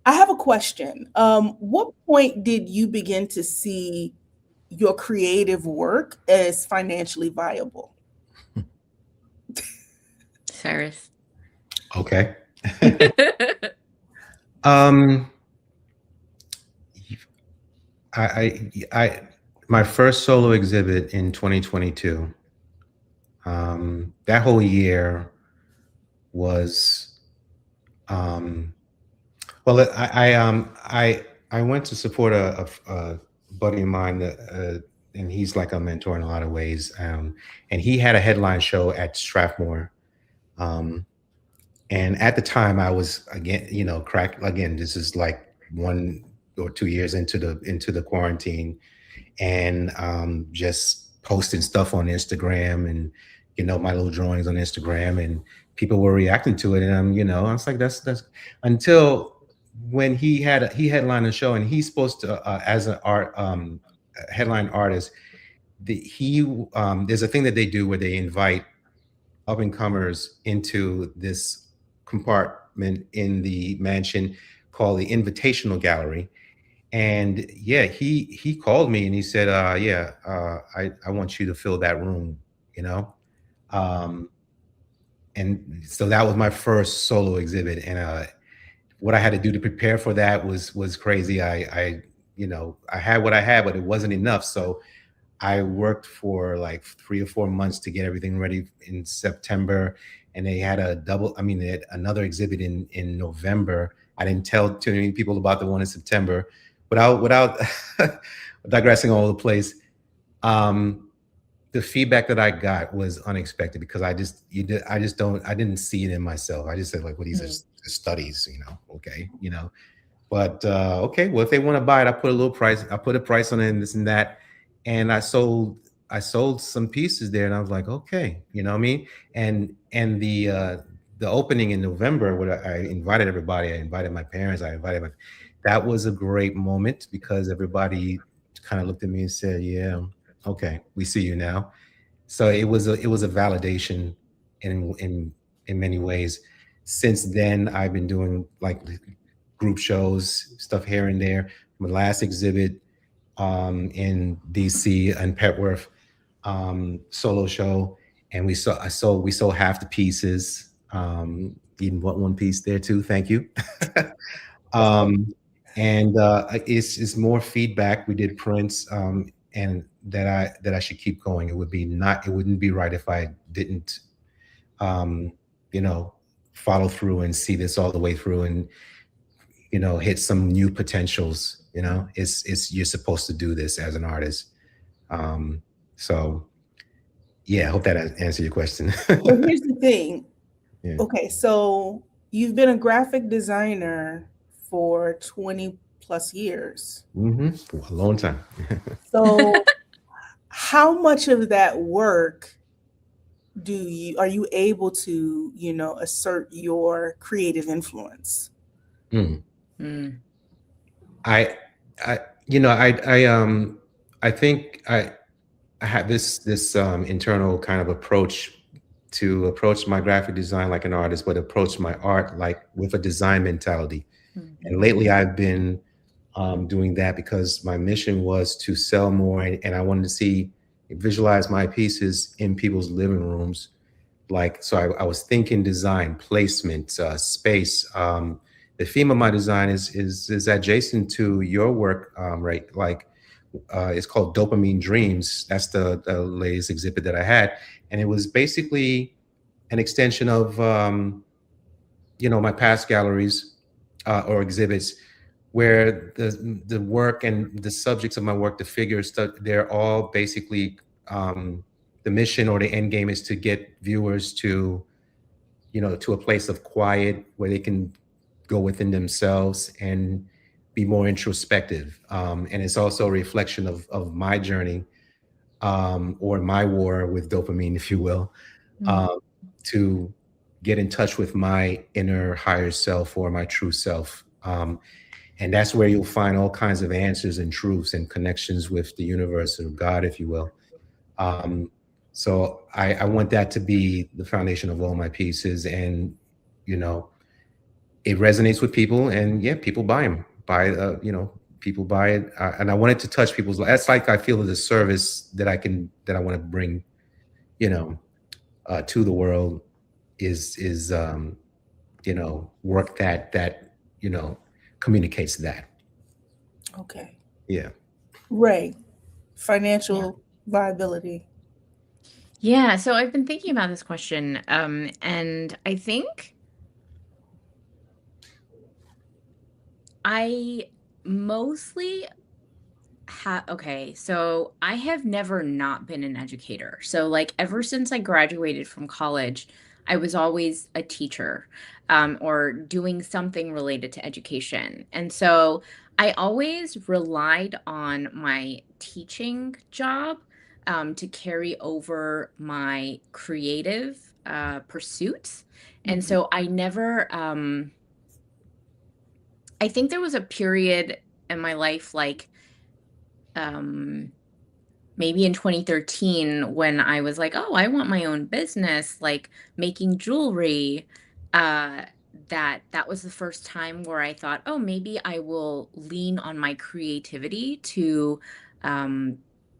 I have a question. What point did you begin to see your creative work as financially viable? Cyrus. Okay. um, my first solo exhibit in 2022. That whole year was, um, well, I went to support a buddy of mine, and he's like a mentor in a lot of ways. And he had a headline show at Strathmore. Um, and at the time, I was again, crack again. This is like 1 or 2 years into the quarantine, and just posting stuff on Instagram, and my little drawings on Instagram, and people were reacting to it, and I was like, that's until when he headlined a show, and he's supposed to, as an art headline artist, there's a thing that they do where they invite up and comers into this compartment in the mansion called the Invitational Gallery. And yeah, he called me and he said, yeah, I want you to fill that room, you know? Um, and so that was my first solo exhibit. And what I had to do to prepare for that was crazy. I had what I had, but it wasn't enough. So I worked for like 3 or 4 months to get everything ready in September, and they had they had another exhibit in November. I didn't tell too many people about the one in September, without digressing all over the place. Um, the feedback that I got was unexpected because I didn't see it in myself. I just said like, well, these are studies, okay, but okay, well, if they want to buy it, I put a price on it and this and that. And I sold some pieces there, and I was like, okay, you know what I mean? And the opening in November, where I invited everybody, I invited my parents, that was a great moment because everybody kind of looked at me and said, yeah, okay, we see you now. So it was a validation in many ways. Since then, I've been doing like group shows, stuff here and there. My last exhibit in DC and Petworth, solo show, and we sold half the pieces. Even bought one piece there too. Thank you. um, and it's more feedback. We did prints, and that I should keep going. It wouldn't be right if I didn't, um, you know, follow through and see this all the way through, and hit some new potentials. It's you're supposed to do this as an artist. So yeah, I hope that answered your question. So here's the thing. Yeah. Okay, so you've been a graphic designer for 20 plus years. For a long time. So how much of that work are you able to, assert your creative influence? Mm. Mm. I I think I had this internal kind of approach to approach my graphic design like an artist, but approach my art like with a design mentality. And lately, I've been doing that because my mission was to sell more, and I wanted to visualize my pieces in people's living rooms. Like, so I was thinking design, placement, space. The theme of my design is adjacent to your work, right? Like, it's called Dopamine Dreams. That's the latest exhibit that I had, and it was basically an extension of my past galleries or exhibits, where the work and the subjects of my work, the figures, they're all basically the mission or the end game is to get viewers to, to a place of quiet where they can go within themselves and be more introspective. And it's also a reflection of my journey, or my war with dopamine, if you will, to get in touch with my inner higher self or my true self. And that's where you'll find all kinds of answers and truths and connections with the universe or God, if you will. So I want that to be the foundation of all my pieces. And, it resonates with people, and yeah, people buy them, people buy it. And I wanted to touch people's lives. That's like, I feel, the service that I want to bring, to the world is work that communicates that. Okay. Yeah. Rée, financial viability. Yeah, so I've been thinking about this question, and I think I mostly okay, so I have never not been an educator. So, like, ever since I graduated from college, I was always a teacher, or doing something related to education. And so I always relied on my teaching job, to carry over my creative pursuits. And so I never, I think there was a period in my life, like, maybe in 2013, when I was like, oh, I want my own business, like making jewelry. That was the first time where I thought, oh, maybe I will lean on my creativity to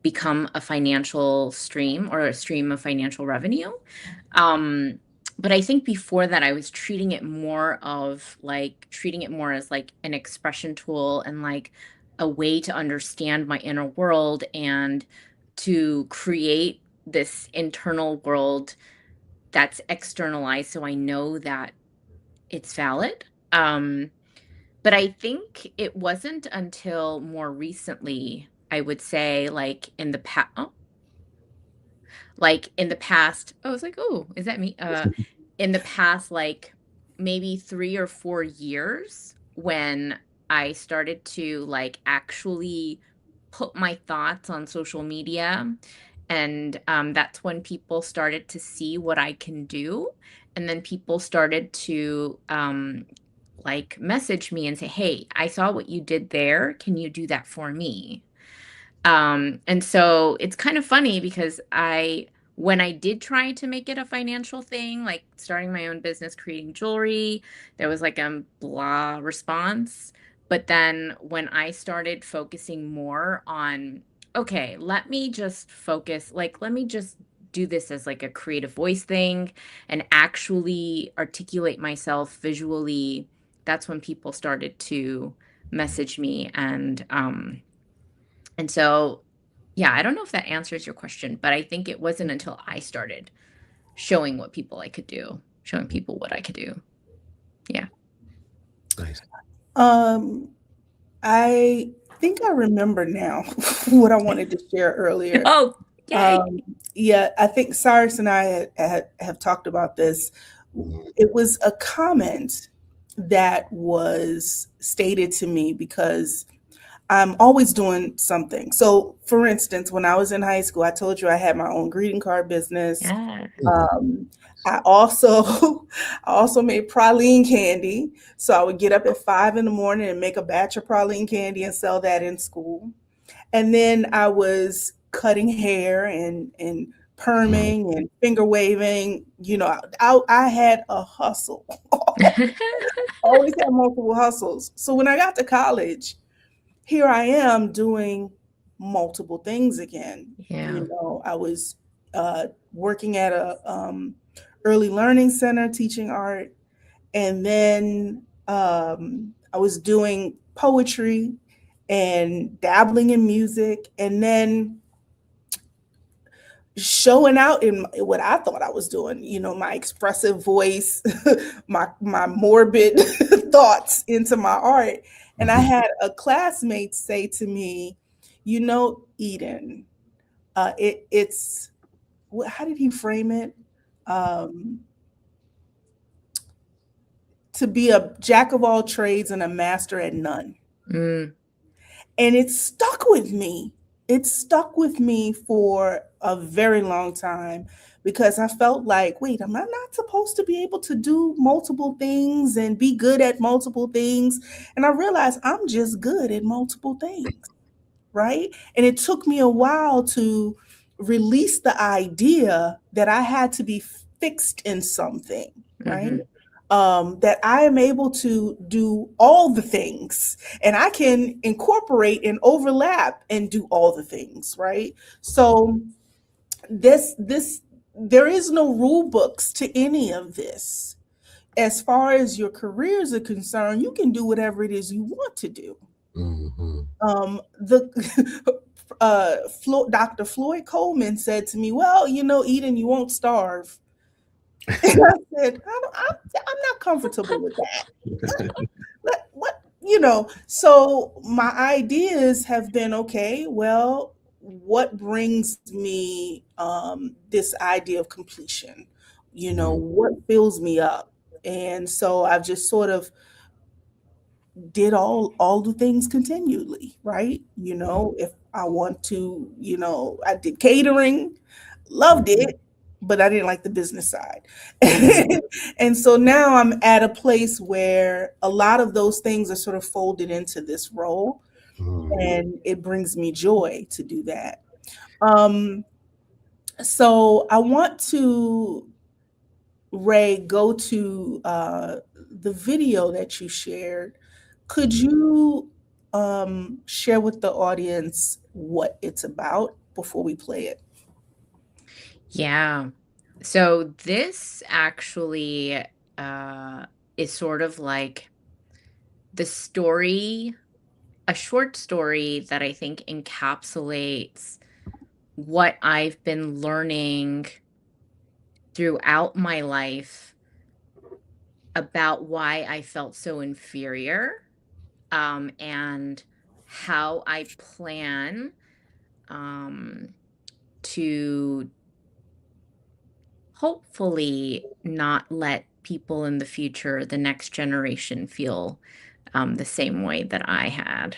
become a financial stream, or a stream of financial revenue. But I think before that, I was treating it more as like an expression tool, and like a way to understand my inner world, and to create this internal world that's externalized, so I know that it's valid. But I think it wasn't until more recently, I would say, like in the past, I was like, oh, is that me? In the past, like maybe 3 or 4 years, when I started to like actually put my thoughts on social media. And that's when people started to see what I can do. And then people started to like message me and say, hey, I saw what you did there. Can you do that for me? And so it's kind of funny, because when I did try to make it a financial thing, like starting my own business, creating jewelry, there was like a blah response. But then when I started focusing more on, okay, let me just do this as like a creative voice thing, and actually articulate myself visually, that's when people started to message me. And so, yeah, I don't know if that answers your question, but I think it wasn't until I started showing what people I could do, showing people what I could do. Yeah. Nice. I think I remember now what I wanted to share earlier. Oh, yay. Yeah, I think Cyrus and I have talked about this. It was a comment that was stated to me because I'm always doing something. So, for instance, when I was in high school, I told you I had my own greeting card business. Yeah. I also I also made praline candy. So I would get up at 5 in the morning and make a batch of praline candy and sell that in school. And then I was cutting hair and perming and finger waving. I had a hustle. Always had multiple hustles. So when I got to college, here I am doing multiple things again. Yeah. I was working at a early learning center teaching art, and then I was doing poetry and dabbling in music, and then showing out in what I thought I was doing, my expressive voice, my morbid thoughts into my art. And I had a classmate say to me, Eden, it's how did he frame it? Um, to be a jack of all trades and a master at none. Mm, And it stuck with me. It stuck with me for a very long time because I felt like, wait, am I not supposed to be able to do multiple things and be good at multiple things? And I realized I'm just good at multiple things, right? And it took me a while to release the idea that I had to be fixed in something, right? mhm, That I am able to do all the things and I can incorporate and overlap and do all the things, right? So this there is no rule books to any of this. As far as your careers are concerned, you can do whatever it is you want to do. Mhm. The Dr. Floyd Coleman said to me, "Well, Eden, you won't starve." And I said, I'm not comfortable with that. What? So my ideas have been okay. Well, what brings me this idea of completion? Mhm. What fills me up? And so I've just sort of did all the things continually, right? If I want to, I did catering, loved it, but I didn't like the business side. mhm, And so now I'm at a place where a lot of those things are sort of folded into this role, Mhm. and it brings me joy to do that. Um, so I want to, Ray, go to the video that you shared. Could you share with the audience what it's about before we play it? yeah. So this actually is sort of like the story, a short story that I think encapsulates what I've been learning throughout my life about why I felt so inferior, and how I plan um, to hopefully not let people in the future, the next generation, feel the same way that I had.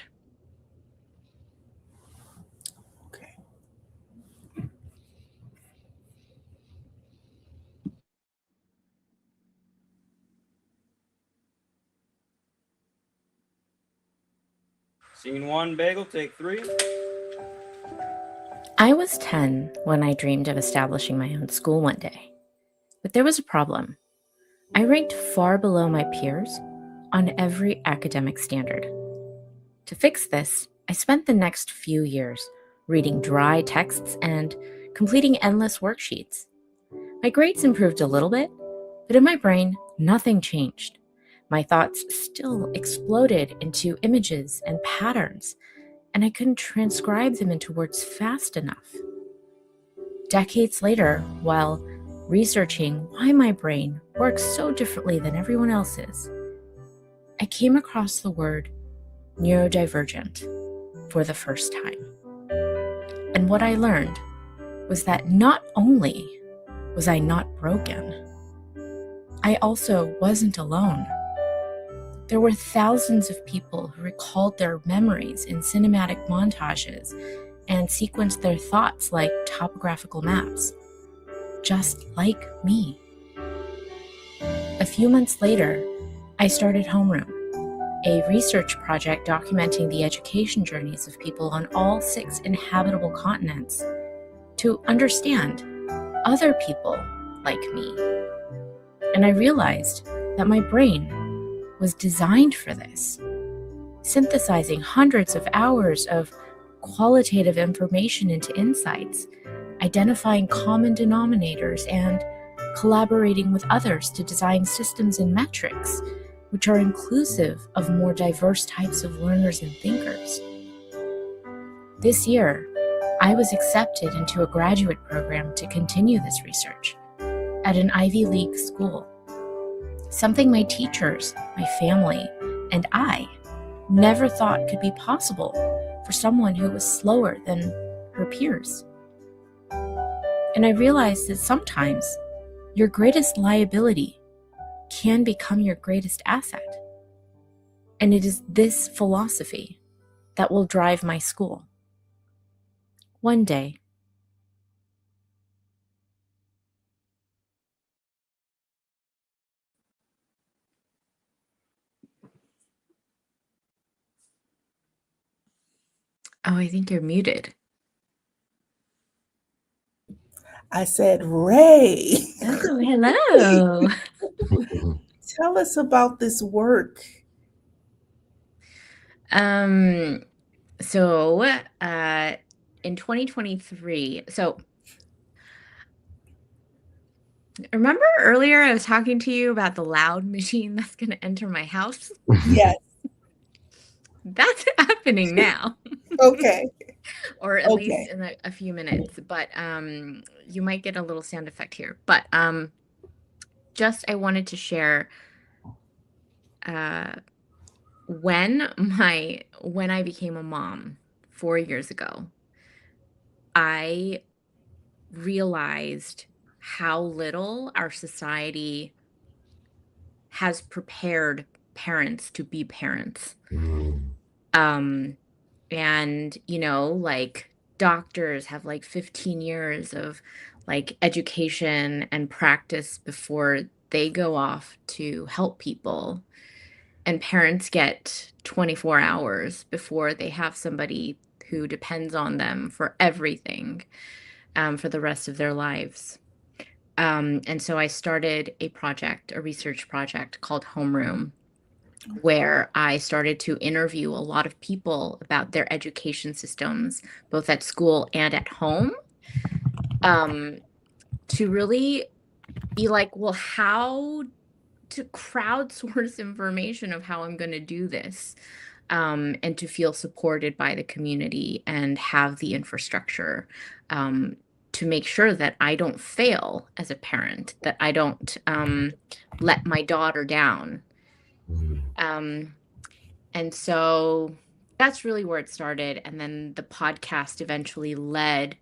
Okay. Scene one, bagel, take 3. I was 10 when I dreamed of establishing my own school one day. But there was a problem. I ranked far below my peers on every academic standard. To fix this, I spent the next few years reading dry texts and completing endless worksheets. My grades improved a little bit, but in my brain, nothing changed. My thoughts still exploded into images and patterns, and I couldn't transcribe them into words fast enough. Decades later, while researching why my brain works so differently than everyone else's, I came across the word neurodivergent for the first time. And what I learned was that not only was I not broken, I also wasn't alone. There were thousands of people who recalled their memories in cinematic montages and sequenced their thoughts like topographical maps, just like me. A few months later, I started Homeroom, a research project documenting the education journeys of people on all 6 inhabitable continents to understand other people like me. And I realized that my brain was designed for this, synthesizing hundreds of hours of qualitative information into insights, identifying common denominators, and collaborating with others to design systems and metrics which are inclusive of more diverse types of learners and thinkers. This year, I was accepted into a graduate program to continue this research at an Ivy League school, something my teachers, my family, and I never thought could be possible for someone who was slower than her peers. And I realized that sometimes your greatest liability can become your greatest asset. And it is this philosophy that will drive my school. One day. Oh, I think you're muted. I said, Rée, Oh, hello. tell us about this work. So in 2023, so remember earlier I was talking to you about the loud machine that's going to enter my house? Yes. That's happening now. Okay. Or at least Okay. in a few minutes, but you might get a little sound effect here. But just I wanted to share when I became a mom 4 years ago, I realized how little our society has prepared parents to be parents. Um, and, like doctors have like 15 years of like education and practice before they go off to help people. And parents get 24 hours before they have somebody who depends on them for everything, for the rest of their lives. And so I started a research project called Homeroom, where I started to interview a lot of people about their education systems, both at school and at home, to really be like, well, how to crowdsource information of how I'm going to do this, and to feel supported by the community and have the infrastructure, to make sure that I don't fail as a parent, that I don't let my daughter down. Um, and so that's really where it started. And then the podcast eventually led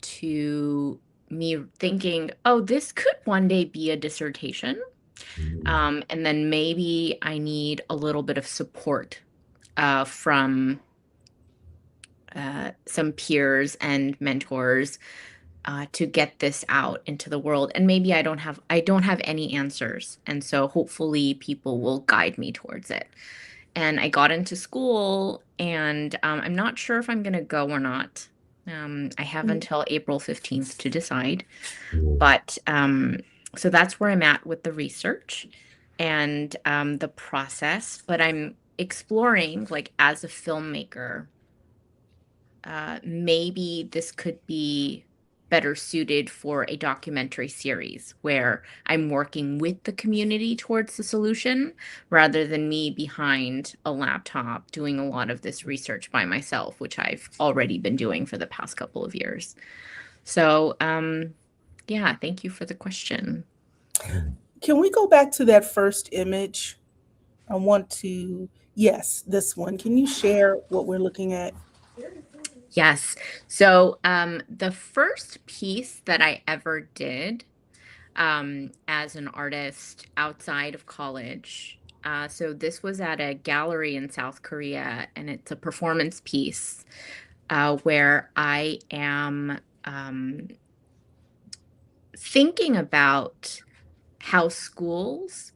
to me thinking, oh, this could one day be a dissertation. And then maybe I need a little bit of support from some peers and mentors to get this out into the world. And maybe I don't have any answers. And so hopefully people will guide me towards it. And I got into school, and I'm not sure if I'm going to go or not. I have until April 15th to decide. But so that's where I'm at with the research and the process. But I'm exploring, like, as a filmmaker, maybe this could be better suited for a documentary series where I'm working with the community towards the solution rather than me behind a laptop doing a lot of this research by myself, which I've already been doing for the past couple of years. So, yeah, thank you for the question. Can we go back to that first image? Yes, this one. Can you share what we're looking at? Yes. So the first piece that I ever did as an artist outside of college. So this was at a gallery in South Korea, and it's a performance piece where I am thinking about how schools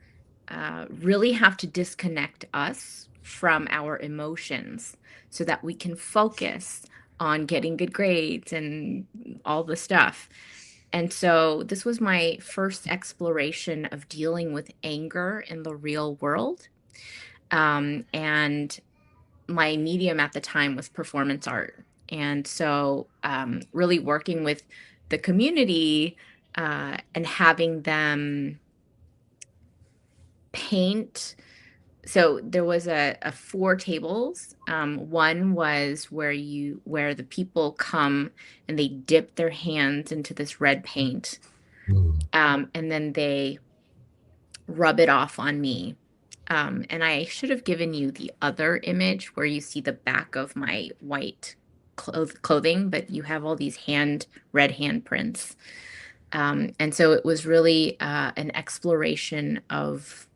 really have to disconnect us from our emotions so that we can focus on getting good grades and all the stuff. And so this was my first exploration of dealing with anger in the real world. And my medium at the time was performance art. And so really working with the community and having them paint. So there was a four tables. One was where the people come and they dip their hands into this red paint, and then they rub it off on me. And I should have given you the other image where you see the back of my white clothing, but you have all these red handprints. And so it was really an exploration of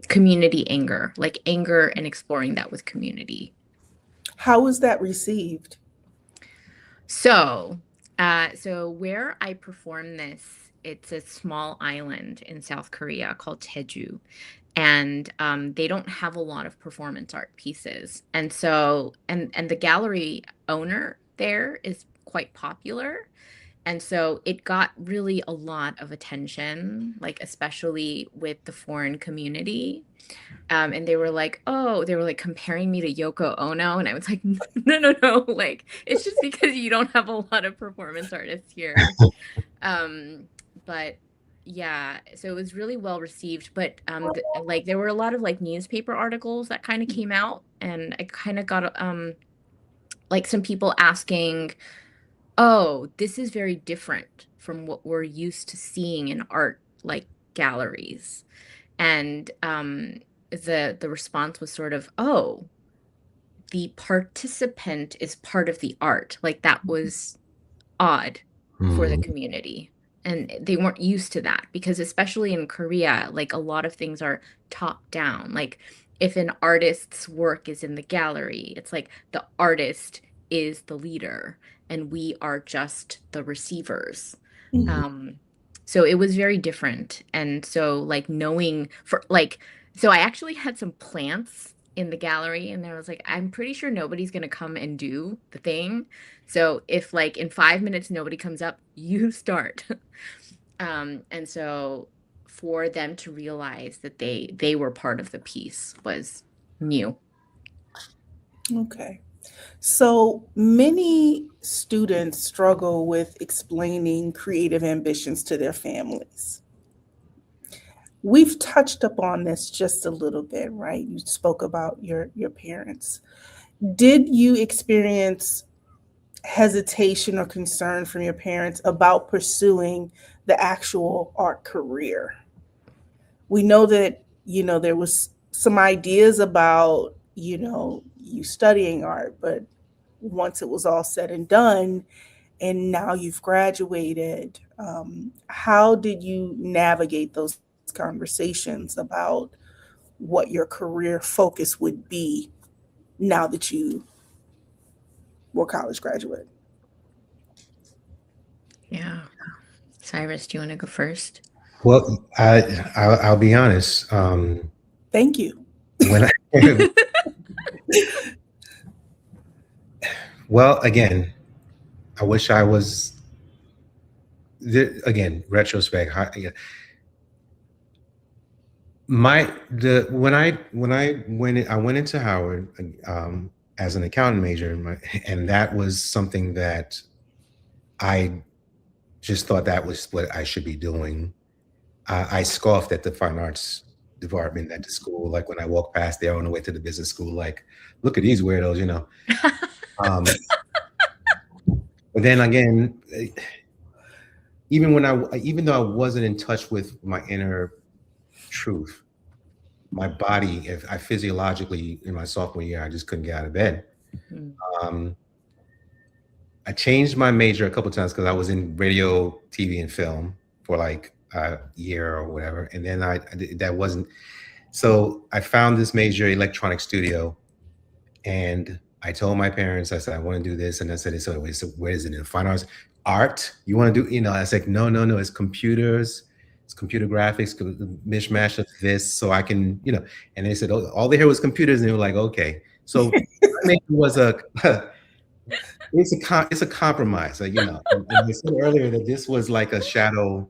community anger, like anger and exploring that with community. How was that received? So, so where I perform this, it's a small island in South Korea called Jeju, and they don't have a lot of performance art pieces. And so, and the gallery owner there is quite popular. And so it got really a lot of attention, like especially with the foreign community. And they were like, oh, they were like comparing me to Yoko Ono. And I was like, no, no, no. Like, it's just because you don't have a lot of performance artists here. But yeah, so it was really well received. But like there were a lot of like newspaper articles that kind of came out, and I kind of got like some people asking, oh, this is very different from what we're used to seeing in art like galleries. And the response was sort of, oh, the participant is part of the art. Like that was odd for the community. And they weren't used to that because especially in Korea, like a lot of things are top down. Like if an artist's work is in the gallery, it's like the artist is the leader and we are just the receivers. So it was very different. And so like knowing for like, so I actually had some plants in the gallery and I was like, I'm pretty sure nobody's going to come and do the thing. So if like in 5 minutes nobody comes up, you start. And so for them to realize that they were part of the piece was new. Okay. So many students struggle with explaining creative ambitions to their families. We've touched upon this just a little bit, right? You spoke about your parents. Did you experience hesitation or concern from your parents about pursuing the actual art career? We know that, there was some ideas about, you studying art, but once it was all said and done, and now you've graduated, how did you navigate those conversations about what your career focus would be now that you were college graduate? Yeah. Cyrus, do you want to go first? Well, I'll be honest. Thank you. When I, well, again, I wish I was. Again, retrospect. When I went into Howard as an accounting major, and that was something that I just thought that was what I should be doing. I scoffed at the fine arts department at the school. Like when I walked past there on the way to the business school, like, look at these weirdos, But then again, even though I wasn't in touch with my inner truth, my body, if I physiologically in my sophomore year, I just couldn't get out of bed. I changed my major a couple of times because I was in radio, TV, and film for like a year or whatever, and then that wasn't. So I found this major, electronic studio, and I told my parents, I said, I want to do this, and I said, so where is it in fine arts? Art? You want to do? I was like, no, it's computers. It's computer graphics, mishmash of this, so I can, And they said, oh, all they heard was computers, and they were like, okay. So it was it's a compromise, and I said earlier that this was like a shadow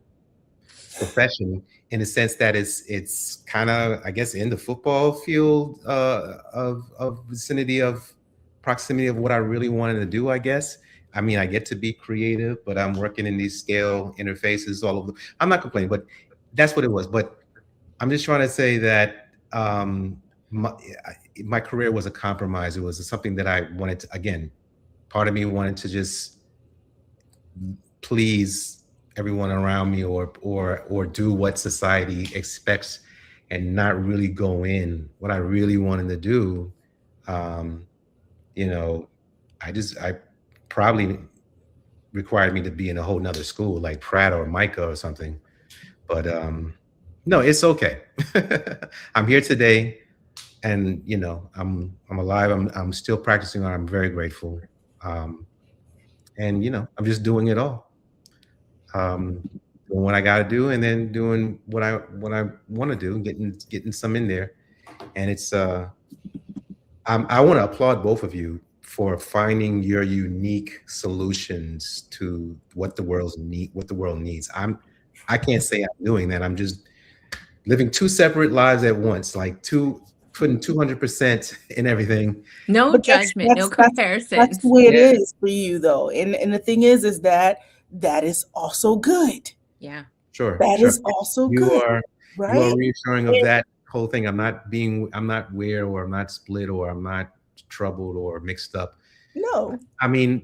profession in the sense that it's kind of, I guess, in the football field of vicinity of proximity of what I really wanted to do, I guess. I mean, I get to be creative, but I'm working in these scale interfaces all over. I'm not complaining, but that's what it was. But I'm just trying to say that my career was a compromise. It was something that I wanted to, again, part of me wanted to just please everyone around me or do what society expects and not really go in what I really wanted to do. I probably required me to be in a whole nother school like Pratt or Micah or something. But no, it's okay. I'm here today, and I'm alive. I'm still practicing. I'm very grateful, um, and I'm just doing it all. Doing what I got to do, and then doing what I want to do, getting some in there. And it's I want to applaud both of you for finding your unique solutions to what the world needs. I can't say I'm doing that. I'm just living two separate lives at once, like putting 200% in everything. No But judgment, no that's the comparisons. way it Yeah, is for you though. And the thing is that that is also good. Yeah. sure, That sure. is also You good, are you are right? reassuring of that whole thing. I'm not weird, or I'm not split, or I'm not troubled or mixed up. No, I mean,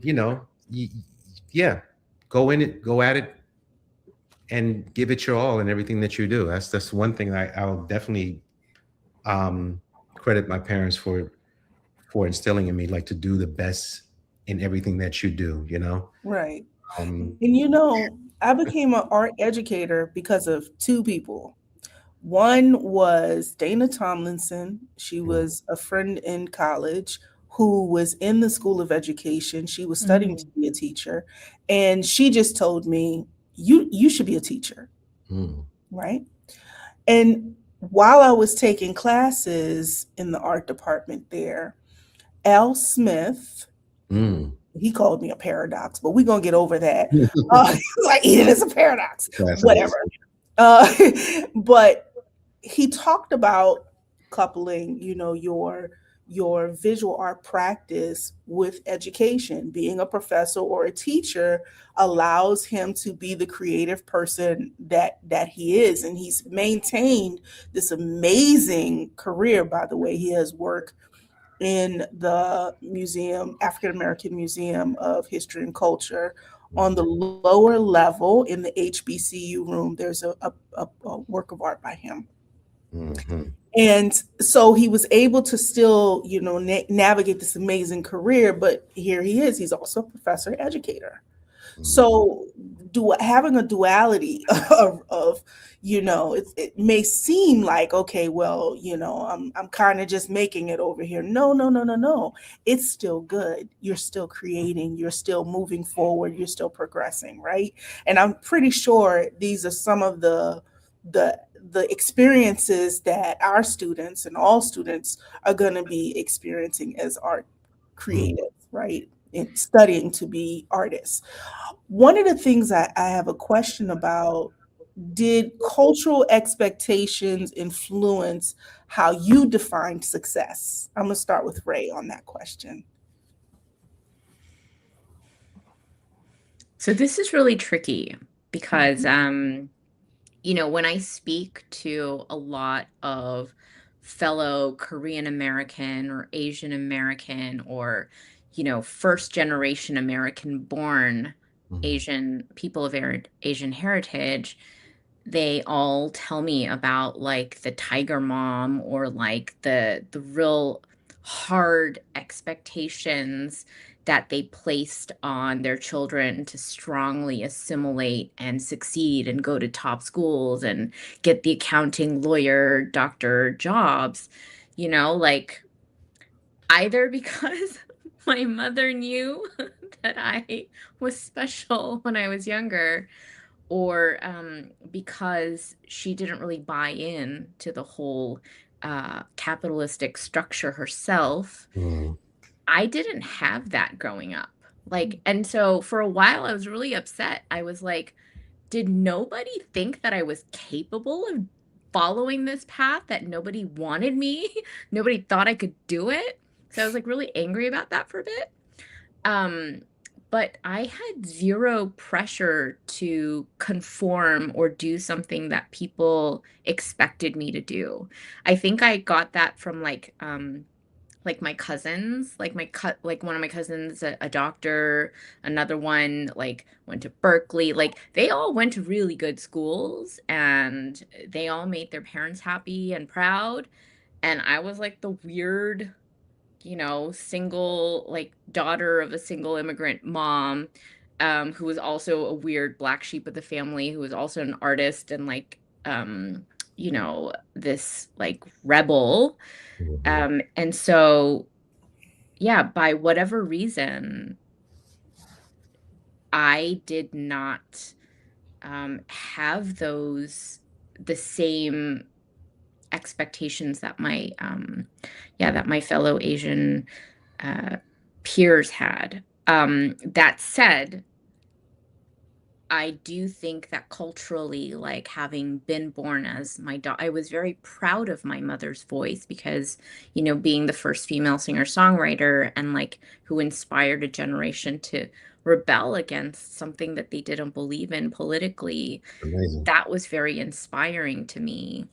yeah, go at it, and give it your all in everything that you do. That's one thing I'll definitely um, credit my parents for instilling in me, like to do the best in everything that you do. right. Um, And I became an art educator because of two people. One was Dana Tomlinson. She mm, was a friend in college who was in the School of Education. She was studying to Mm. be a teacher. And she just told me, you should be a teacher, mm, right? And while I was taking classes in the art department there, Al Smith, mm. he called me a paradox, but we're gonna get over that. Like it is a paradox, Fascinating. whatever. Uh, but he talked about coupling, your visual art practice with education. Being a professor or a teacher allows him to be the creative person that he is, and he's maintained this amazing career. By the way, he has work in the African American Museum of History and Culture. On the lower level in the HBCU room, there's a work of art by him. Mhm, And so he was able to still, navigate this amazing career, but here he is. He's also a professor educator. mhm, So having a duality of it may seem like, okay, well, I'm kind of just making it over here. No, no, no, no, no. It's still good. You're still creating, you're still moving forward, you're still progressing, right? And I'm pretty sure these are some of the the experiences that our students and all students are going to be experiencing as art mhm, creatives, right? In studying to be artists. One of the things I have a question about, did cultural expectations influence how you defined success? I'm going to start with Ray on that question. So this is really tricky because when I speak to a lot of fellow Korean American or Asian American or, first generation American born mhm, Asian people of Asian heritage, they all tell me about like the tiger mom or like the real hard expectations that they placed on their children to strongly assimilate and succeed and go to top schools and get the accounting, lawyer, doctor jobs, like either because my mother knew that I was special when I was younger, or because she didn't really buy in to the whole capitalistic structure herself. mhm, I didn't have that growing up. Like, and so for a while, I was really upset. I was like, did nobody think that I was capable of following this path, that nobody wanted me? Nobody thought I could do it? So I was like really angry about that for a bit. Um, but I had zero pressure to conform or do something that people expected me to do. I think I got that from like my cousins, like one of my cousins, a doctor, another one like went to Berkeley. Like they all went to really good schools and they all made their parents happy and proud. And I was like the weird single, like, daughter of a single immigrant mom, who was also a weird black sheep of the family, who was also an artist and, like, this, like, rebel. And so, yeah, by whatever reason, I did not have the same expectations that my fellow Asian peers had. That said, I do think that culturally, like, having been born as my daughter, I was very proud of my mother's voice because, being the first female singer-songwriter and, like, who inspired a generation to rebel against something that they didn't believe in politically, Amazing. that was very inspiring to me.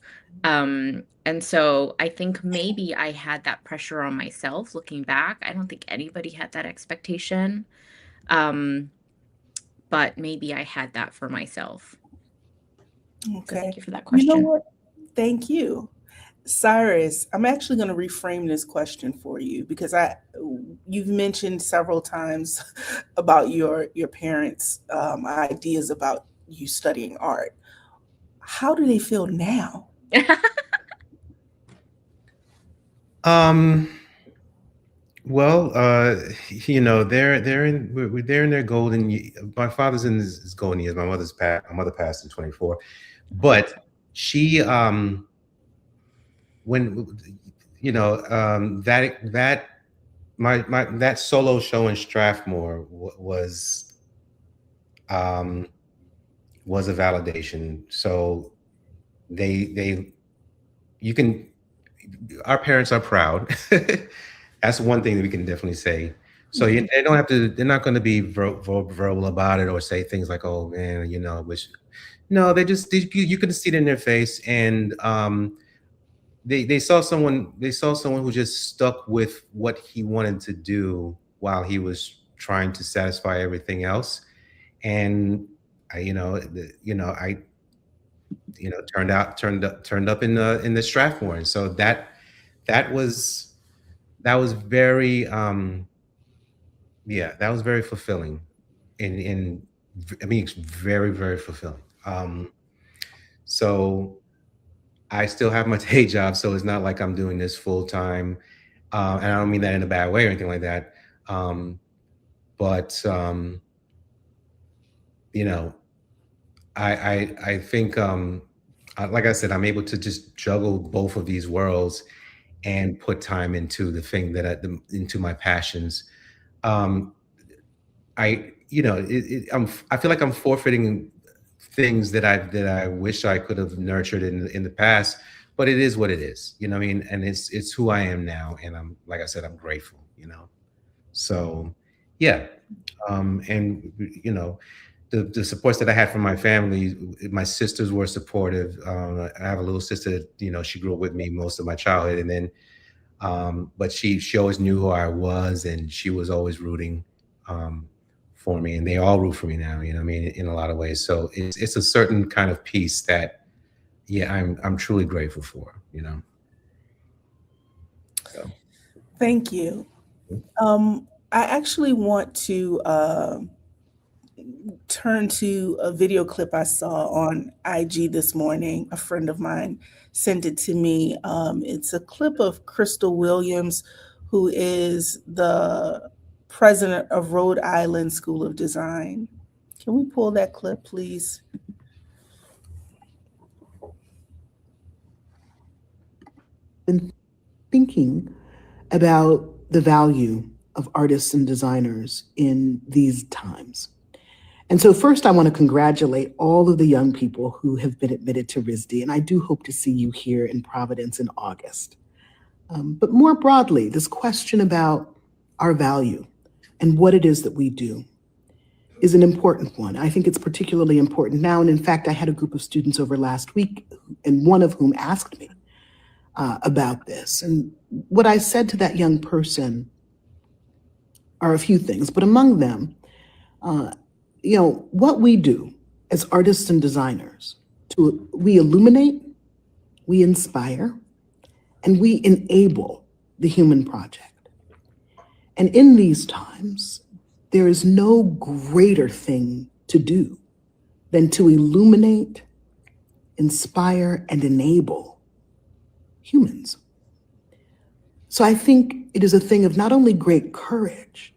And so I think maybe I had that pressure on myself looking back. I don't think anybody had that expectation. But maybe I had that for myself. So Okay. thank you for that You know question. what? Thank you. Cyrus, I'm actually going to reframe this question for you because you've mentioned several times about your parents' ideas about you studying art. How do they feel now? Well, they're in their my father's in his golden years. My mother passed in 24, but she when that my that solo show in Strathmore um was a validation. So they you can our parents are proud. That's one thing that we can definitely say. So they don't have to. They're not going to be verbal about it or say things like, "Oh man, which." No, you can see it in their face, and they saw someone. They saw someone who just stuck with what he wanted to do while he was trying to satisfy everything else, and I turned up in the Strathmore, and so that was that was very yeah, that was very fulfilling. In I mean, it's very, very fulfilling. So I still have my day job, so it's not like I'm doing this full time, and I don't mean that in a bad way or anything like that. Um, but you know, I think like I said, I'm able to just juggle both of these worlds and put time into the thing into my passions. Um, I feel like I'm forfeiting things that I wish I could have nurtured in the past, but it is what it is, you know what I mean? And it's who I am now, and I'm like I said, I'm grateful. So yeah, and the supports that I had from my family, my sisters were supportive. I have a little sister that, she grew up with me most of my childhood, and then but she always knew who I was, and she was always rooting um, for me, and they all root for me now. You know what I mean? In a lot of ways. So it's a certain kind of peace that, yeah, I'm truly grateful for. So. Thank you. I actually want to turn to a video clip I saw on IG this morning. A friend of mine sent it to me. It's a clip of Crystal Williams, who is the president of Rhode Island School of Design. Can we pull that clip, please? Been thinking about the value of artists and designers in these times. And so first I want to congratulate all of the young people who have been admitted to RISD, and I do hope to see you here in Providence in August. But more broadly, this question about our value and what it is that we do is an important one. I think it's particularly important now. And in fact, I had a group of students over last week, and one of whom asked me about this. And what I said to that young person are a few things, but among them, what we do as artists and designers, we illuminate, we inspire, and we enable the human project. And in these times, there is no greater thing to do than to illuminate, inspire, and enable humans. So I think it is a thing of not only great courage,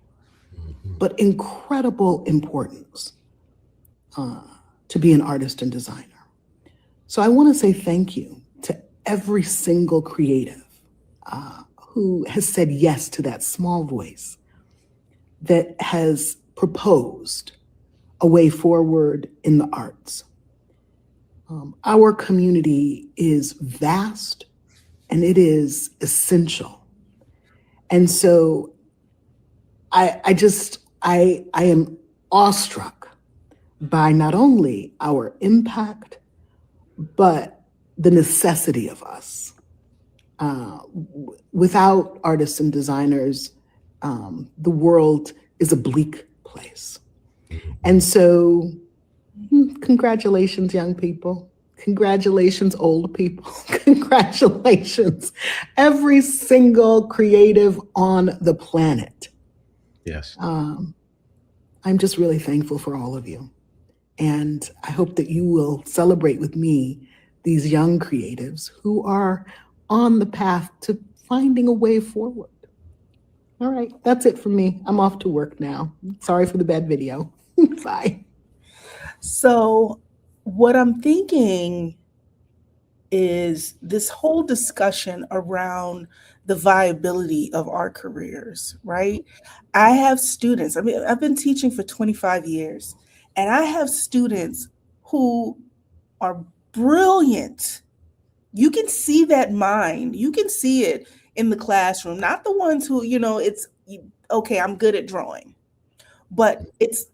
but incredible importance to be an artist and designer. So I want to say thank you to every single creative who has said yes to that small voice that has proposed a way forward in the arts. Our community is vast and it is essential. And so I am awestruck by not only our impact, but the necessity of us. Without artists and designers, the world is a bleak place. And so, congratulations, young people. Congratulations, old people. Congratulations, every single creative on the planet. Yes. I'm just really thankful for all of you. And I hope that you will celebrate with me these young creatives who are on the path to finding a way forward. All right, that's it for me. I'm off to work now. Sorry for the bad video. Bye. So, what I'm thinking is this whole discussion around the viability of our careers, right? I have students, I mean, I've been teaching for 25 years, and I have students who are brilliant. You can see that mind, you can see it in the classroom, not the ones who, it's okay, I'm good at drawing, but it's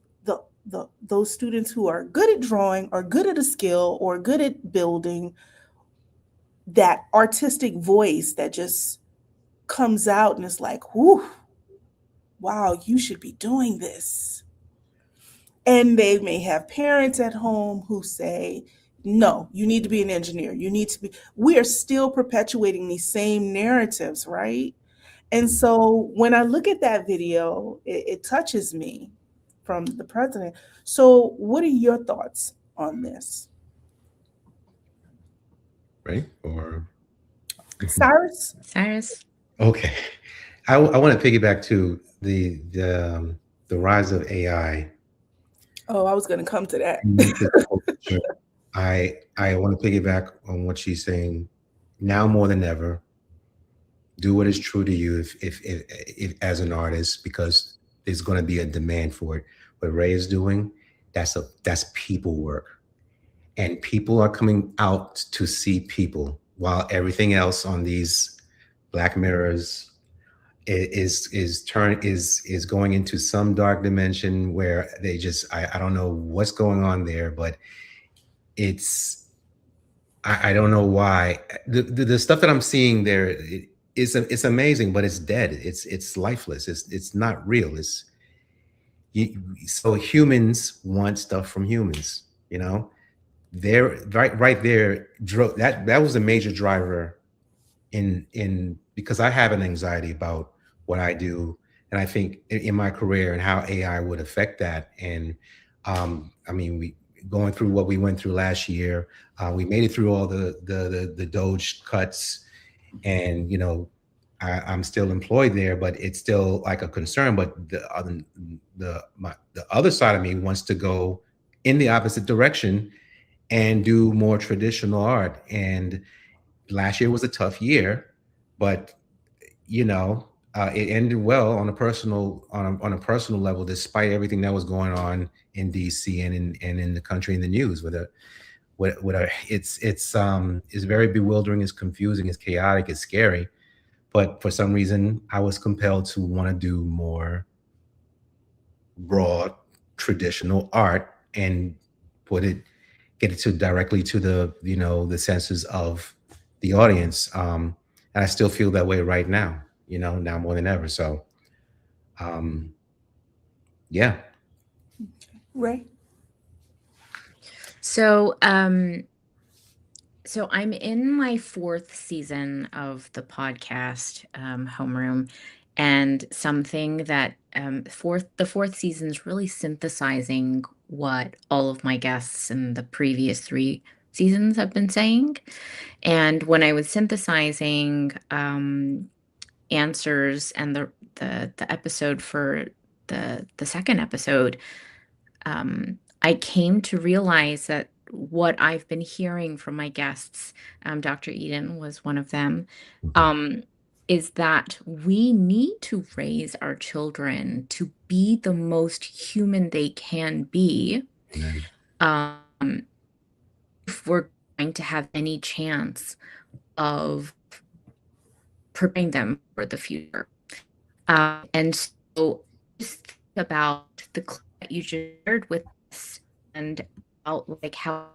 those students who are good at drawing or good at a skill or good at building, that artistic voice that just comes out and it's like, whoo, wow, you should be doing this. And they may have parents at home who say, no, you need to be an engineer. You need to be, we are still perpetuating these same narratives, right? And so when I look at that video, it touches me from the president. So what are your thoughts on this? Right? Or Cyrus? Cyrus? okay. I want to piggyback to the rise of AI. Oh, I was going to come to that. I want to piggyback on what she's saying. Now more than ever, do what is true to you if as an artist, because there's going to be a demand for it. What Rée is doing, that's people work, and people are coming out to see people, while everything else on these Black mirrors is going into some dark dimension where they just I don't know what's going on there, but I don't know why the stuff that I'm seeing there it's amazing, but it's dead. It's lifeless. It's not real. So humans want stuff from humans. They're right there. That was a major driver in because I have an anxiety about what I do, and I think in my career and how AI would affect that. And I mean, we going through what we went through last year, we made it through all the Doge cuts, and I'm still employed there, but it's still like a concern. But the other side of me wants to go in the opposite direction and do more traditional art. And last year was a tough year, but it ended well on a personal level, despite everything that was going on in DC and in the country, in the news. It's very bewildering, it's confusing, it's chaotic, it's scary. But for some reason, I was compelled to want to do more raw traditional art and get it directly to the senses of the audience. And I still feel that way right now, now more than ever. So, yeah. Rée? So, so I'm in my 4th season of the podcast, Homeroom, and something that the fourth season is really synthesizing what all of my guests in the previous 3 seasons have been saying. And when I was synthesizing answers and the episode for the second episode, I came to realize that what I've been hearing from my guests, Dr. Eden was one of them, is that we need to raise our children to be the most human they can be, if we're going to have any chance of preparing them for the future. And so just think about the clip that you shared with us and about like how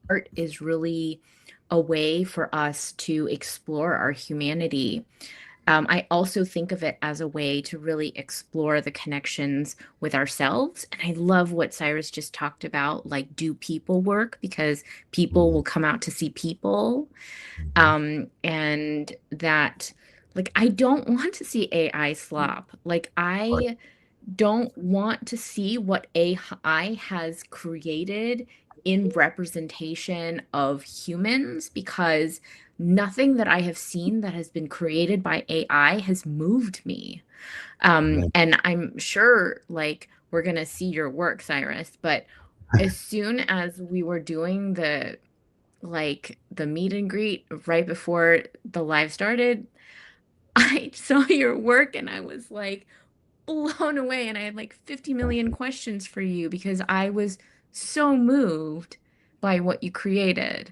art is really a way for us to explore our humanity. I also think of it as a way to really explore the connections with ourselves. And I love what Cyrus just talked about, like do people work, because people will come out to see people. And that, like, I don't want to see AI slop. Like, I don't want to see what AI has created in representation of humans, because nothing that I have seen that has been created by AI has moved me. And I'm sure like we're gonna see your work, Cyrus, but as soon as we were doing the meet and greet right before the live started, I saw your work and I was like blown away, and I had like 50 million questions for you because I was so moved by what you created.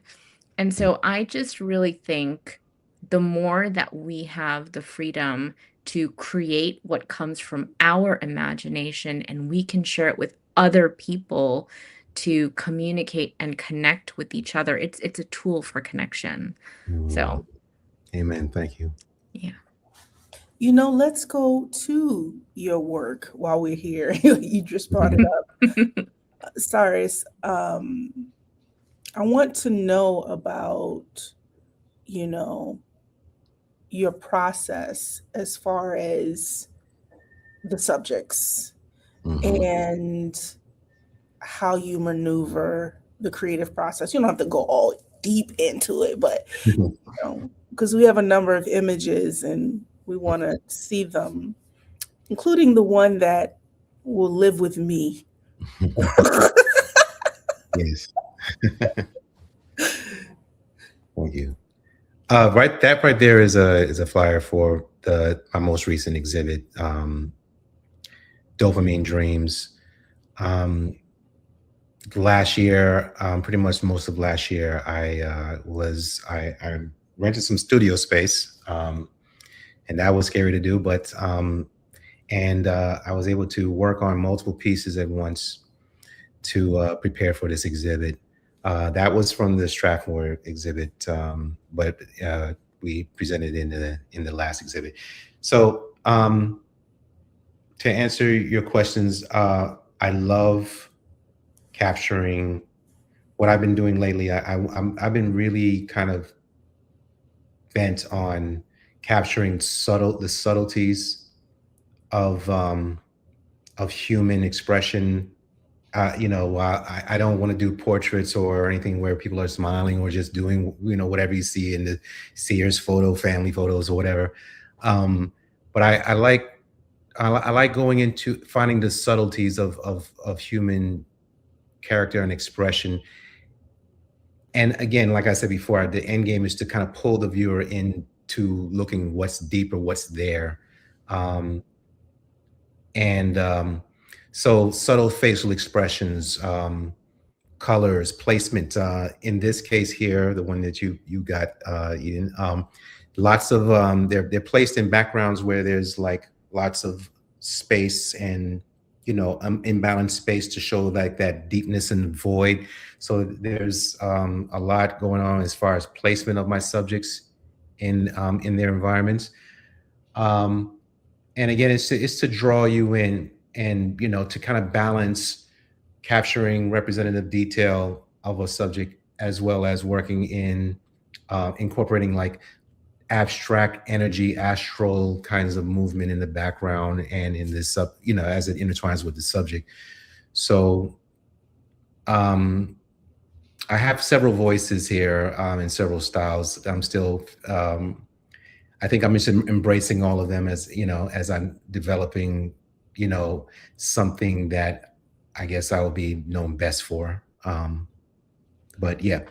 And so I just really think the more that we have the freedom to create what comes from our imagination and we can share it with other people to communicate and connect with each other, it's a tool for connection. So amen. Thank you. yeah. You know, let's go to your work while we're here. You just brought it up. Cyrus, I want to know about, you know, your process as far as the subjects and how you maneuver the creative process. You don't have to go all deep into it, but you know, because we have a number of images and we want to see them, including the one that will live with me. Yes. Thank you. Right there is a flyer for my most recent exhibit, Dopamine Dreams. Last year, pretty much most of last year, I rented some studio space, and that was scary to do, but I was able to work on multiple pieces at once to prepare for this exhibit. That was from the Strathmore exhibit, but we presented in the last exhibit. So to answer your questions, I love capturing what I've been doing lately. I've been really kind of bent on capturing the subtleties of human expression. I don't want to do portraits or anything where people are smiling or just doing, whatever you see in the Sears photo, family photos or whatever. But I like going into finding the subtleties of human character and expression. And again, like I said before, the end game is to kind of pull the viewer into looking what's deeper, what's there. So subtle facial expressions, colors, placement. In this case here, the one that you got, Eden, lots of they're placed in backgrounds where there's like lots of space and imbalanced space to show like that deepness and void. So there's a lot going on as far as placement of my subjects in their environments. And again, it's to draw you in and to kind of balance capturing representative detail of a subject as well as working in incorporating like abstract energy, astral kinds of movement in the background and in this, as it intertwines with the subject. So I have several voices here in several styles. I'm still, I think I'm just embracing all of them as I'm developing, something that I guess I will be known best for. But yeah.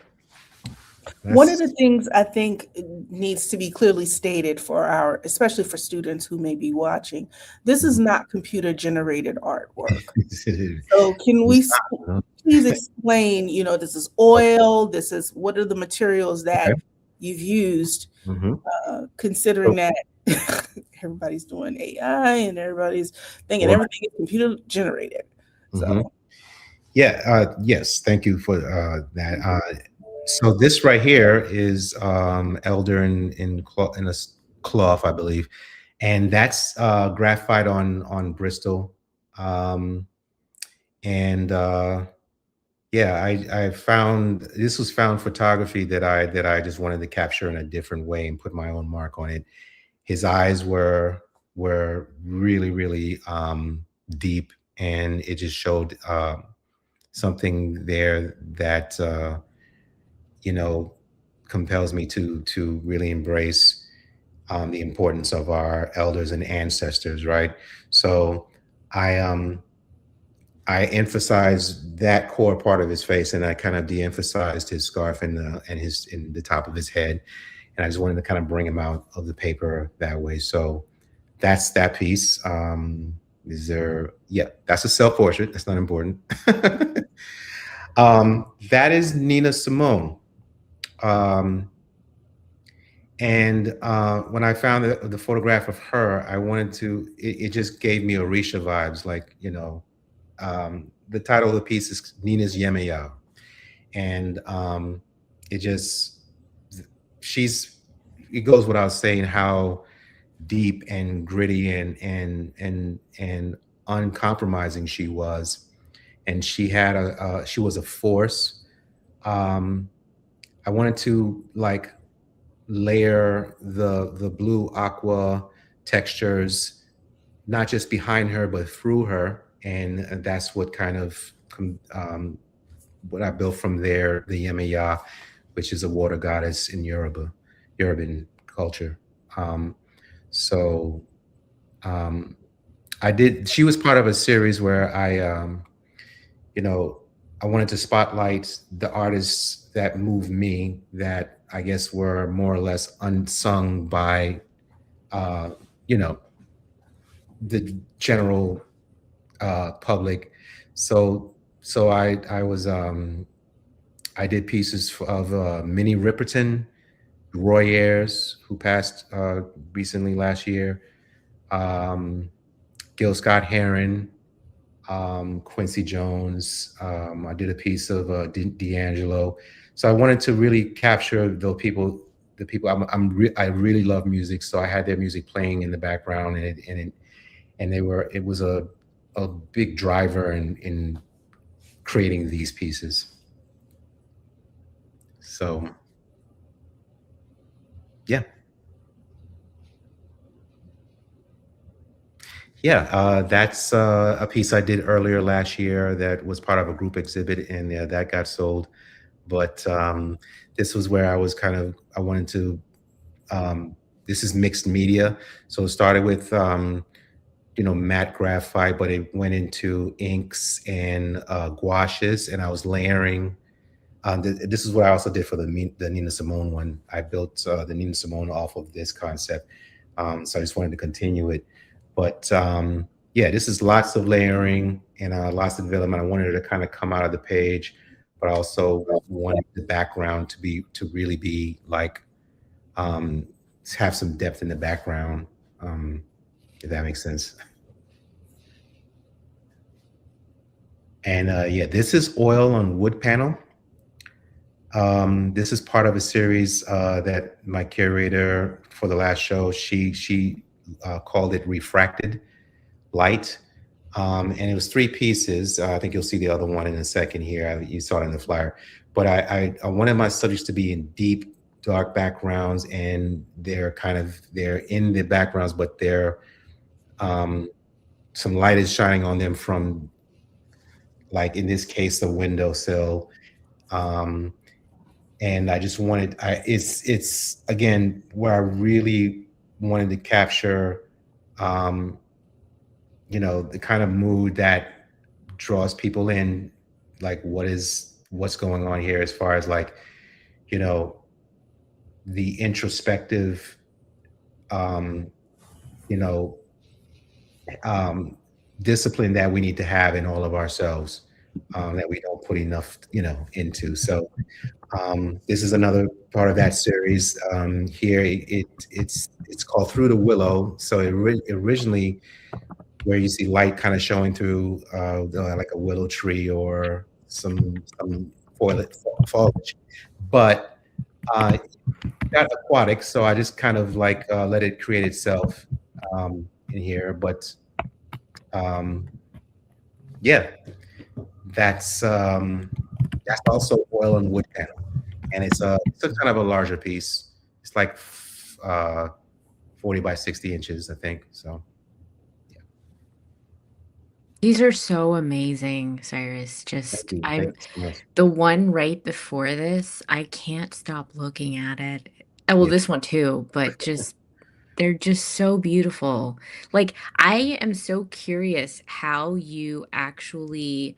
One of the things I think needs to be clearly stated for especially for students who may be watching, this is not computer generated artwork. So can we please explain, this is oil, what are the materials that you've used, considering that everybody's doing AI and everybody's thinking everything is computer generated. So. Yes, thank you for that. So this right here is elder in a cloth, I believe, and that's graphite on Bristol. I found this was found photography that I just wanted to capture in a different way and put my own mark on it. His eyes were really, really deep, and it just showed something there that compels me to really embrace the importance of our elders and ancestors, right? So I emphasized that core part of his face, and I kind of de-emphasized his scarf and the top of his head, and I just wanted to kind of bring him out of the paper that way. So that's that piece. That's a self-portrait. That's not important. That is Nina Simone. When I found the photograph of her, I wanted to, it just gave me Orisha vibes, like, the title of the piece is Nina's Yemeya. And it goes without saying how deep and gritty and uncompromising she was. And she was a force. I wanted to like layer the blue aqua textures, not just behind her, but through her. And that's what kind of what I built from there, the Yemeya, which is a water goddess in Yoruban culture. She was part of a series where I wanted to spotlight the artists that moved me, that I guess were more or less unsung by, the general public. So I did pieces of Minnie Riperton, Roy Ayers, who passed recently last year, Gil Scott-Heron, Quincy Jones. I did a piece of D'Angelo. So I wanted to really capture the people. I really love music, so I had their music playing in the background, it was a big driver in creating these pieces. So yeah. That's a piece I did earlier last year that was part of a group exhibit, and that got sold. But this was where I wanted to, this is mixed media. So it started with, matte graphite, but it went into inks and gouaches, and I was layering. This is what I also did for the Nina Simone one. I built the Nina Simone off of this concept. So I just wanted to continue it. But this is lots of layering and lots of development. I wanted it to kind of come out of the page, but I also wanted the background to really be like, have some depth in the background, if that makes sense. And this is oil on wood panel. This is part of a series that my curator for the last show, she called it Refracted Light. And it was 3 pieces. I think you'll see the other one in a second here. You saw it in the flyer. But I wanted my subjects to be in deep dark backgrounds, and they're in the backgrounds, but they're some light is shining on them from, like in this case, the windowsill. Um, and I just wanted, it's again where I really wanted to capture, um, the kind of mood that draws people in, like what's going on here, as far as like, you know, the introspective, um, you know, um, discipline that we need to have in all of ourselves, that we don't put enough, into. So this is another part of that series. Here, it's called Through the Willow. So originally, where you see light kind of showing through, like a willow tree or some foliage, but got aquatic. So I just kind of like let it create itself in here. But yeah, that's also oil and wood panel, and it's a kind of a larger piece. It's like 40 by 60 inches, I think. So These are so amazing, Cyrus. thank you, thank you so much. The one right before this, I can't stop looking at it. Well, Yeah. this one too, but they're just so beautiful. Like, I am so curious how you actually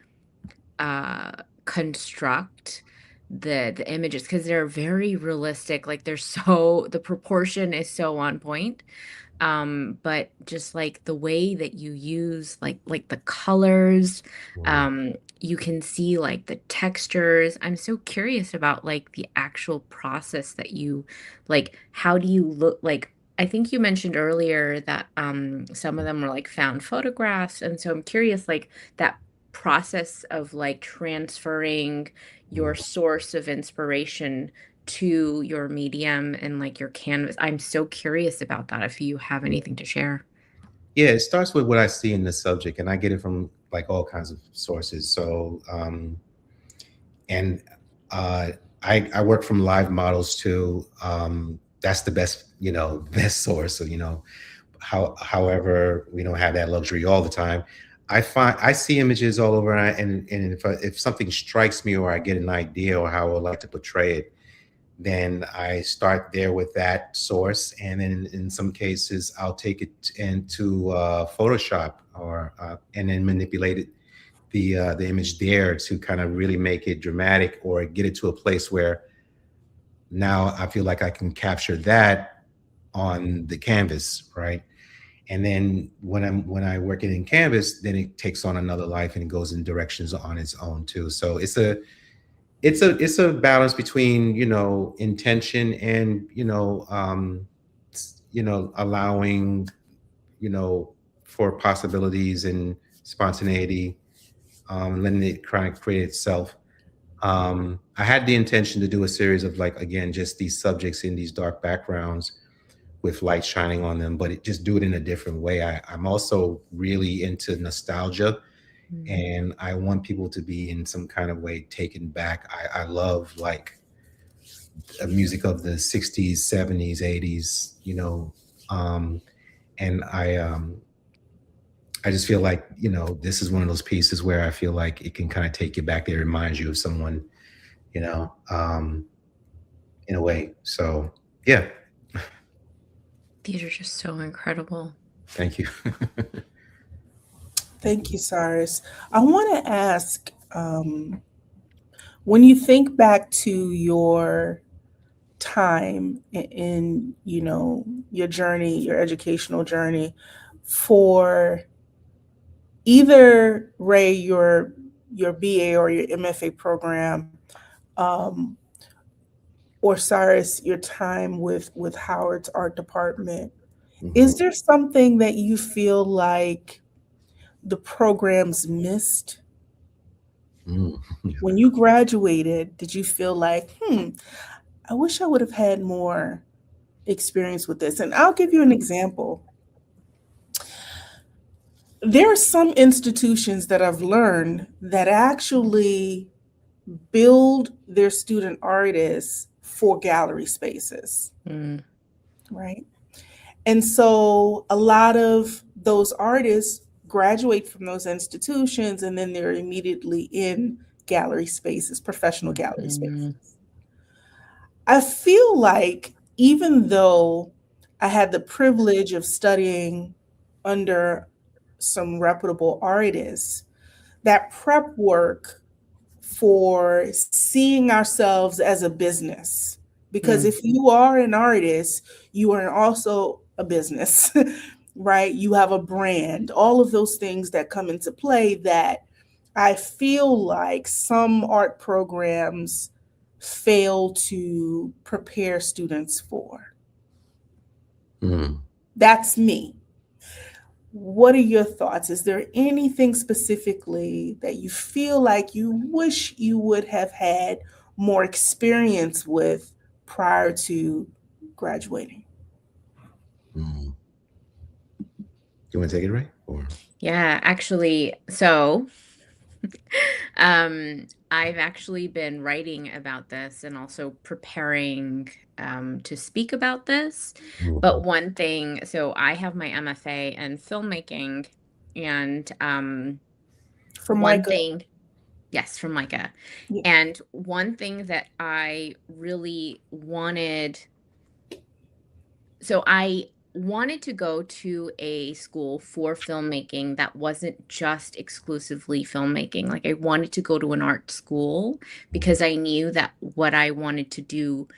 construct the images, because they're very realistic. Like, the proportion is so on point. But just like the way that you use like the colors, you can see like the textures. I'm so curious about like the actual process that you like. How do you look like? I think you mentioned earlier that some of them were like found photographs, and so I'm curious like that process of like transferring your source of inspiration to your medium and like your canvas. I'm so curious about that, if you have anything to share. Yeah, it starts with what I see in the subject, and I get it from like all kinds of sources. So, and I work from live models too. That's the best, best source. So, however, we don't have that luxury all the time. I see images all over, and if something strikes me, or I get an idea or how I would like to portray it, then I start there with that source, and then in some cases I'll take it into Photoshop, or and then manipulate it, the image there, to kind of really make it dramatic, or get it to a place where now I feel like I can capture that on the canvas, right? And then when I work it in canvas, then it takes on another life, and it goes in directions on its own too. So it's a balance between, intention and, allowing, for possibilities and spontaneity, letting it kind of create itself. I had the intention to do a series of, like, again, just these subjects in these dark backgrounds with light shining on them, but just do it in a different way. I'm also really into nostalgia, and I want people to be in some kind of way taken back. I love like music of the 60s, 70s, 80s, and I just feel like, this is one of those pieces where I feel like it can kind of take you back there, reminds you of someone, in a way. So yeah. These are just so incredible. Thank you. Thank you, Cyrus. I want to ask, when you think back to your time in, your journey, your educational journey, for either Rée, your BA or your MFA program, or Cyrus, your time with Howard's art department, is there something that you feel like the programs missed? When you graduated, did you feel like, I wish I would have had more experience with this? And I'll give you an example. There are some institutions that I've learned that actually build their student artists for gallery spaces, Mm. right? And so a lot of those artists graduate from those institutions and then they're immediately in gallery spaces, professional gallery spaces. Mm. I feel like even though I had the privilege of studying under some reputable artists, that prep work for seeing ourselves as a business, because Mm. if you are an artist, you are also a business, right? You have a brand, all of those things that come into play that I feel like some art programs fail to prepare students for. Mm. That's me. What are your thoughts? Is there anything specifically that you feel like you wish you would have had more experience with prior to graduating? Mm. You want to take it, Ray? Or Yeah, actually, so I've actually been writing about this and also preparing to speak about this. But one thing, so I have my MFA in filmmaking, and For one Micah, thing, yes, from Micah. yeah. And one thing that I really wanted, so I wanted to go to a school for filmmaking that wasn't just exclusively filmmaking. Like I wanted to go to an art school because I knew that what I wanted to do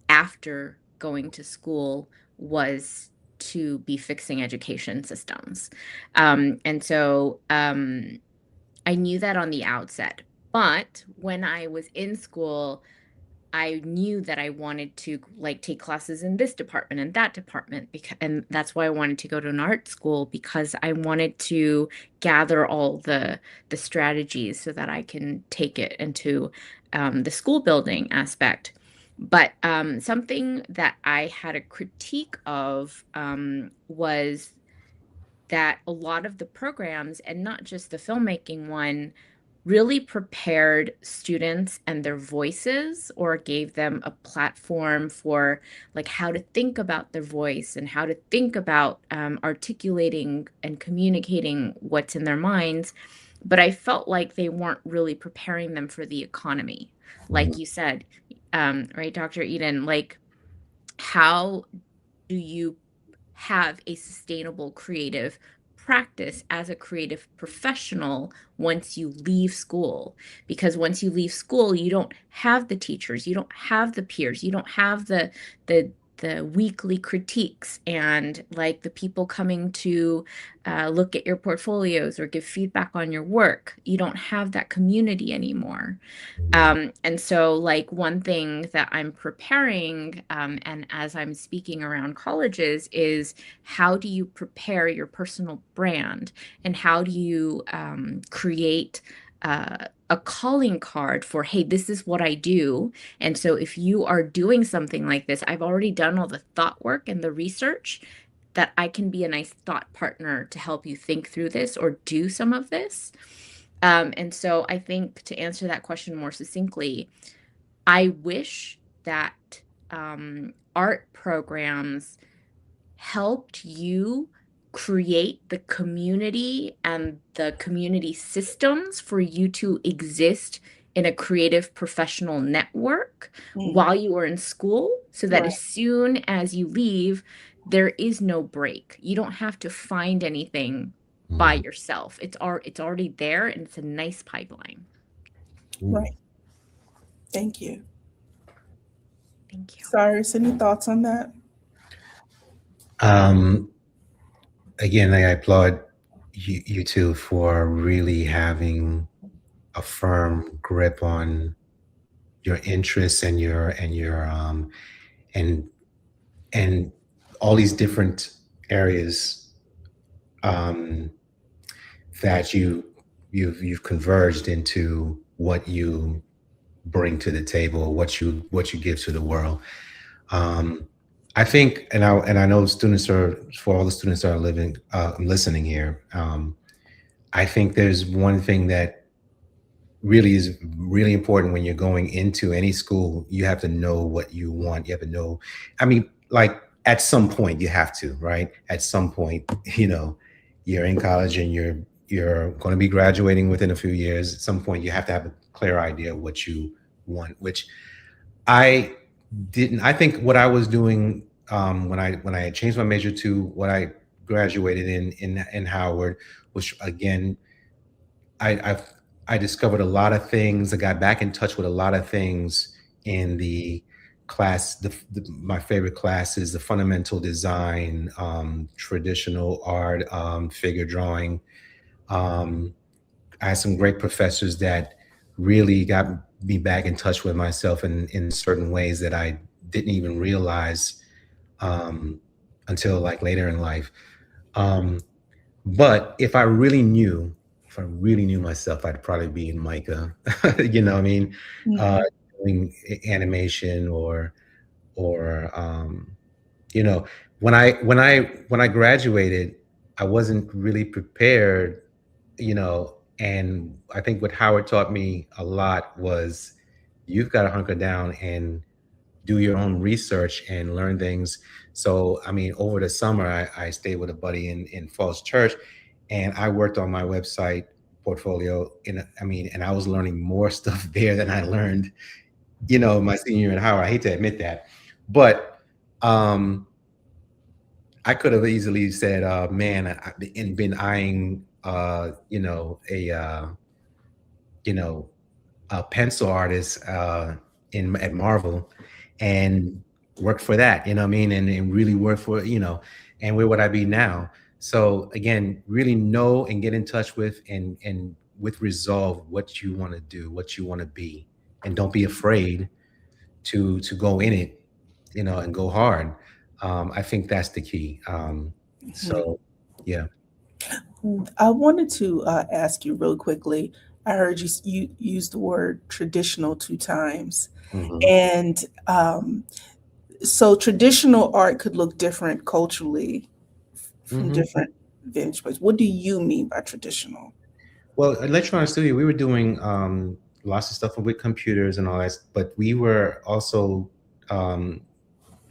after going to school was to be fixing education systems. And so I knew that on the outset. But when I was in school, I knew that I wanted to like take classes in this department and that department, because, and that's why I wanted to go to an art school, because I wanted to gather all the strategies so that I can take it into the school building aspect. But something that I had a critique of was that a lot of the programs, and not just the filmmaking one, really prepared students and their voices, or gave them a platform for like how to think about their voice and how to think about articulating and communicating what's in their minds. But I felt like they weren't really preparing them for the economy, like you said, right, Dr. Eden? Like, how do you have a sustainable creative practice as a creative professional once you leave school? Because once you leave school, you don't have the teachers, you don't have the peers, you don't have the weekly critiques and like the people coming to look at your portfolios or give feedback on your work. You don't have that community anymore. And so, like, one thing that I'm preparing, and as I'm speaking around colleges, is how do you prepare your personal brand, and how do you create a calling card for, hey, this is what I do. And so, if you are doing something like this, I've already done all the thought work and the research, that I can be a nice thought partner to help you think through this or do some of this. And so I think, to answer that question more succinctly, I wish that art programs helped you create the community and the community systems for you to exist in a creative professional network while you are in school, so that Right. as soon as you leave, there is no break. You don't have to find anything by yourself. It's already there, and it's a nice pipeline. Right. Thank you. Thank you. Cyrus, any thoughts on that? Again, I applaud you two for really having a firm grip on your interests and and all these different areas that you've converged into what you bring to the table, what you give to the world. I think, and I know students are, for all the students that are listening here. I think there's one thing that really is really important when you're going into any school. You have to know what you want. You have to know, I mean, like at some point you have to, right? At some point, you're in college and you're going to be graduating within a few years. At some point you have to have a clear idea of what you want, which I didn't. I think what I was doing when I had changed my major to what I graduated in Howard, which again I I discovered a lot of things. I got back in touch with a lot of things in the class. My favorite classes: the fundamental design, traditional art, figure drawing. Um, I had some great professors that really got me back in touch with myself in certain ways that I didn't even realize um, until like later in life. Um, but if I really knew myself, I'd probably be in Micah. You know what I mean? Uh, Mhm. doing animation or you know, when I graduated, I wasn't really prepared, and I think what Howard taught me a lot was you've got to hunker down and do your own research and learn things. So, I mean, over the summer, I stayed with a buddy in Falls Church, and I worked on my website portfolio. And I was learning more stuff there than I learned, my senior year at Howard. I hate to admit that, but um, I could have easily said, "Man," and been eyeing, you know, a pencil artist in at Marvel, and worked for that. You know what I mean? And really work for And where would I be now? So again, really know and get in touch with and with resolve what you want to do, what you want to be, and don't be afraid to go in it, and go hard. I think that's the key. Mhm. So yeah. I wanted to ask you real quickly. I heard you use the word traditional two times. Mhm. And so traditional art could look different culturally from Mhm. different vantage points. What do you mean by traditional? Well, at Electron Studio, we were doing lots of stuff with computers and all that, but we were also um,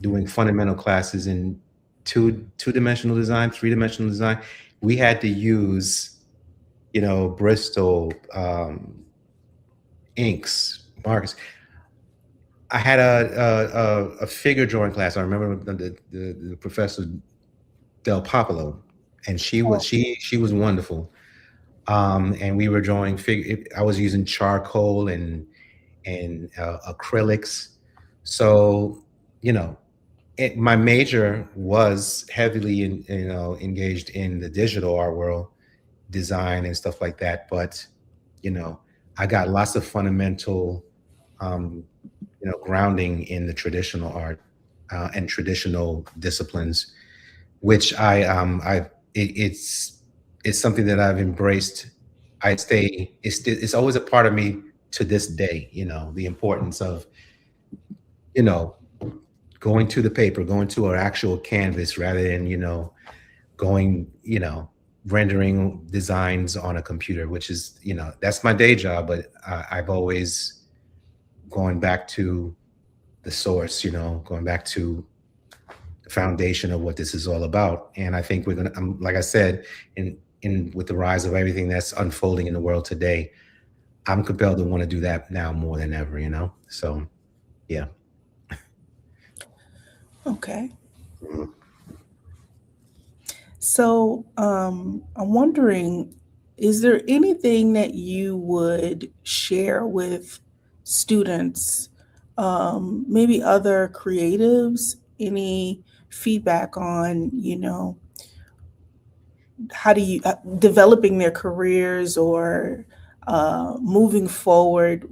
doing fundamental classes in two-dimensional design, three-dimensional design. We had to use, Bristol inks, markers. I had a figure drawing class. I remember the professor Del Popolo, and Oh, she was wonderful. And we were drawing figure. I was using charcoal and acrylics. So, you know, my major was heavily engaged in the digital art world, design and stuff like that. But, you know, I got lots of fundamental, um, grounding in the traditional art and traditional disciplines, which it's something that I've embraced. It's always a part of me to this day, the importance of, you know, going to the paper, going to an actual canvas rather than, going, rendering designs on a computer, which is, that's my day job, but I've always gone back to the source, going back to foundation of what this is all about. And I think we're gonna, like I said, in with the rise of everything that's unfolding in the world today, I'm compelled to want to do that now more than ever. So yeah. okay. Mhm. So I'm wondering, is there anything that you would share with students, maybe other creatives? Any feedback on, how do you developing their careers or moving forward,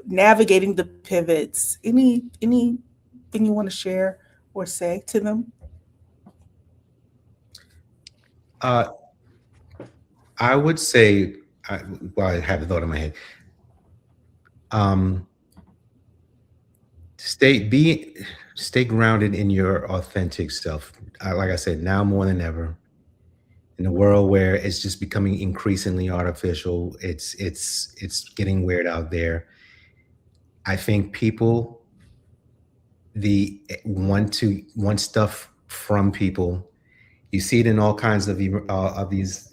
navigating the pivots? Anything you want to share or say to them? uh, I would say, well, I have a thought in my head. um, stay be Stay grounded in your authentic self. Like I said, now more than ever, in a world where it's just becoming increasingly artificial. It's getting weird out there. I think people the want stuff from people. You see it in all kinds of these,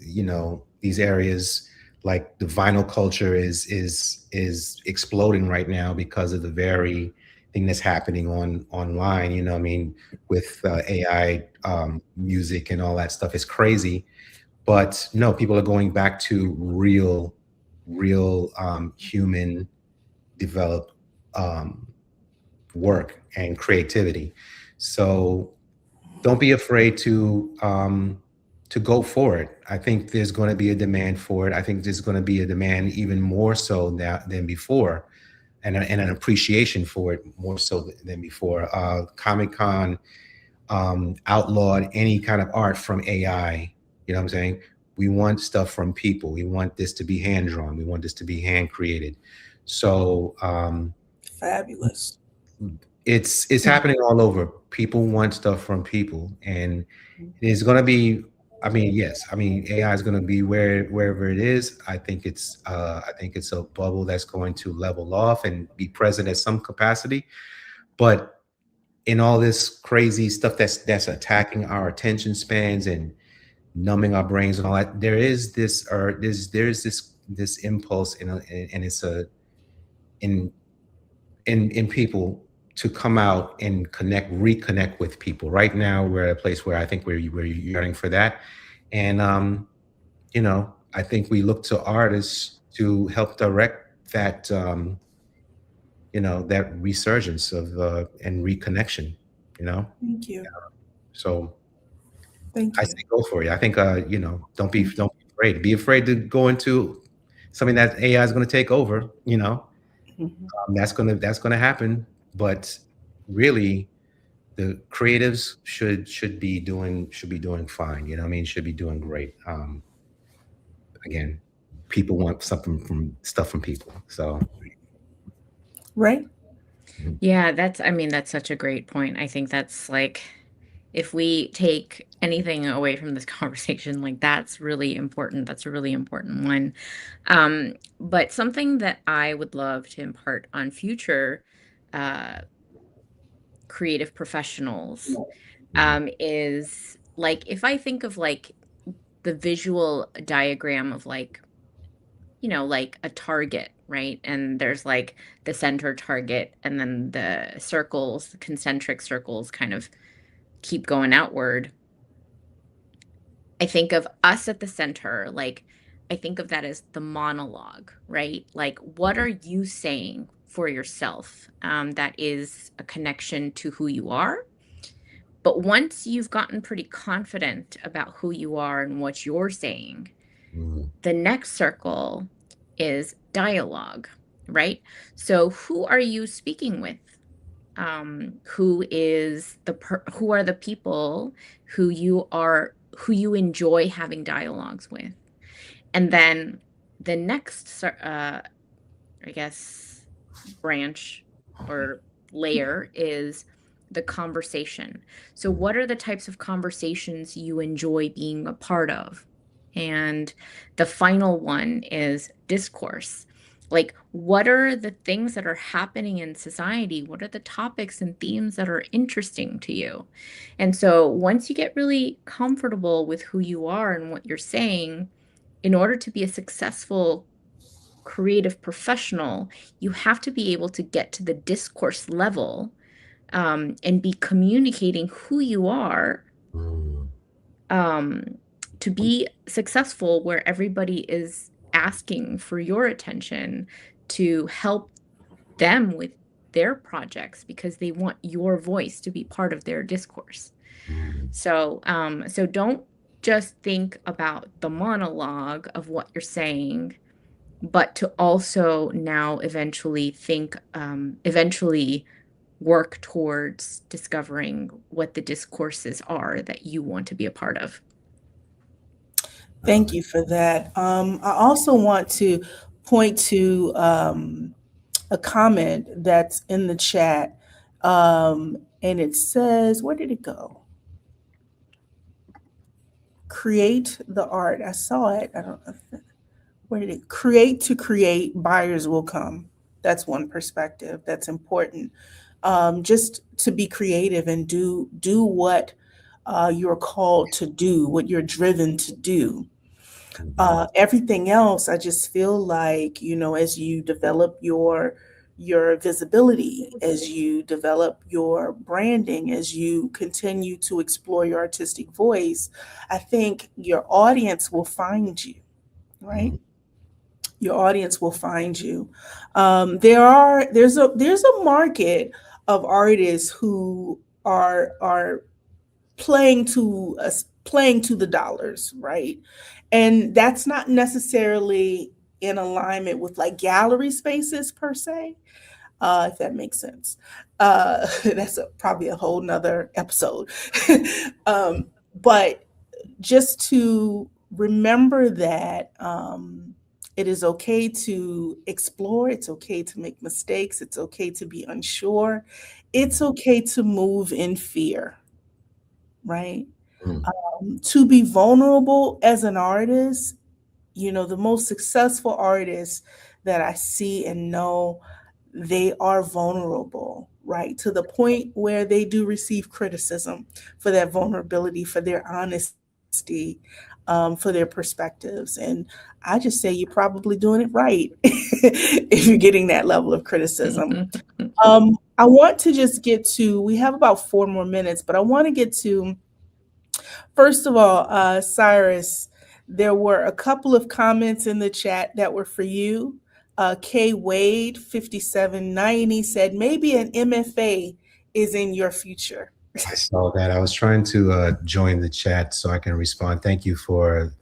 these areas. Like the vinyl culture is exploding right now because of the very thing that's happening online. You know, what I mean, with AI music and all that stuff is crazy. But no, people are going back to real human developed um, work and creativity. So don't be afraid to go for it. I think there's going to be a demand for it. I think there's going to be a demand even more so now than before, and an appreciation for it more so than before. Comic Con outlawed any kind of art from AI. You know what I'm saying? We want stuff from people. We want this to be hand drawn. We want this to be hand created. So Fabulous. it's happening all over. People want stuff from people, and it's going to be. I mean, yes. I mean, AI is going to be wherever it is. I think it's a bubble that's going to level off and be present at some capacity. But in all this crazy stuff that's attacking our attention spans and numbing our brains and all that, there is this, or there's this impulse and it's a in in people to come out and reconnect with people. Right now, we're at a place where I think we're yearning for that, and I think we look to artists to help direct that, that resurgence of and reconnection. You know, Thank you. so Thank I you. say go for it. I think don't be afraid. Be afraid to go into something that AI is going to take over. Mhm. That's gonna happen. But really, the creatives should be doing fine. You know what I mean? Should be doing great. Again, people want something from stuff from people. So Right? Yeah, that's such a great point. I think that's like, if we take anything away from this conversation, like that's really important. That's a really important one. But something that I would love to impart on future uh, creative professionals mhm, is like, if I think of like the visual diagram of like, like a target, right? And there's like the center target, and then the circles, the concentric circles kind of keep going outward. I think of us at the center, like, I think of that as the monologue, right? Like, what are you saying for yourself that is a connection to who you are? But once you've gotten pretty confident about who you are and what you're saying, mhm, the next circle is dialogue, right? So who are you speaking with? Who are the people who you enjoy having dialogues with? And then the next I guess branch or layer is the conversation. So what are the types of conversations you enjoy being a part of? And the final one is discourse. Like, what are the things that are happening in society? What are the topics and themes that are interesting to you? And so once you get really comfortable with who you are and what you're saying, in order to be a successful creative professional, you have to be able to get to the discourse level, and be communicating who you are, mhm, um, to be successful where everybody is asking for your attention to help them with their projects because they want your voice to be part of their discourse. mhm, So don't just think about the monologue of what you're saying, but to also now eventually work towards discovering what the discourses are that you want to be a part of. Thank you for that. I also want to point to a comment that's in the chat. And it says, where did it go? create the art. I saw it. I don't know. Where did it? Create to create, buyers will come. That's one perspective. That's important. Just to be creative and do what you're called to do, what you're driven to do. Everything else, I just feel like, as you develop your visibility, as you develop your branding, as you continue to explore your artistic voice, I think your audience will find you, right? Your audience will find you. There's a market of artists who are playing to the dollars, right? And that's not necessarily in alignment with like gallery spaces per se, if that makes sense. That's probably a whole nother episode. But just to remember that it is okay to explore, it's okay to make mistakes, it's okay to be unsure, it's okay to move in fear, right? To be vulnerable as an artist, the most successful artists that I see and know, they are vulnerable, right? To the point where they do receive criticism for that vulnerability, for their honesty, for their perspectives. And I just say you're probably doing it right if you're getting that level of criticism. I want to just get to, we have about 4 more minutes, but I want to get to, first of all, Cyrus, there were a couple of comments in the chat that were for you. K Wade 5790 said maybe an MFA is in your future. I saw that. I was trying to join the chat so I can respond. Thank you for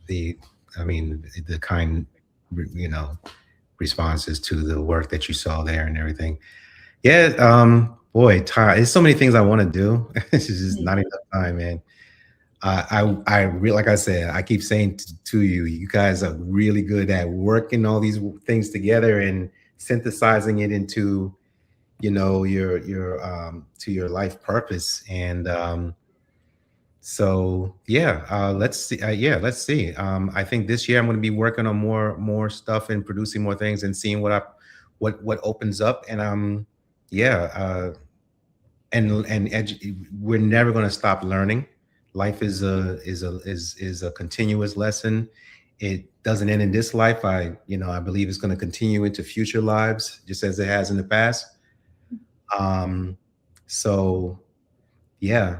the, I mean, the kind, responses to the work that you saw there and everything. Yeah, boy, there's so many things I want to do. It's just not enough time, man. I really, like I said, I keep saying to you, you guys are really good at working all these things together and synthesizing it into, your to your life purpose. And so yeah, let's see. Yeah, let's see. I think this year I'm going to be working on more stuff and producing more things and seeing what opens up. And yeah, we're never going to stop learning. Life is a continuous lesson. It doesn't end in this life. I believe it's going to continue into future lives, just as it has in the past. So yeah,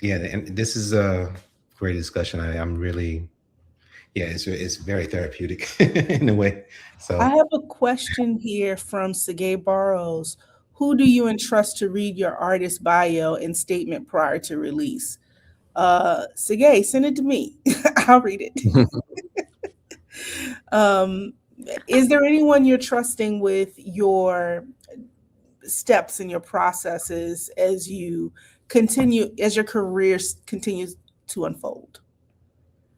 yeah, and this is a great discussion. I'm really, yeah, it's very therapeutic in a way. I So have a question here from Sergey Burrows. Who do you entrust to read your artist bio and statement prior to release? Sergey, send it to me. I'll read it. Is there anyone you're trusting with your steps and your processes as your career continues to unfold?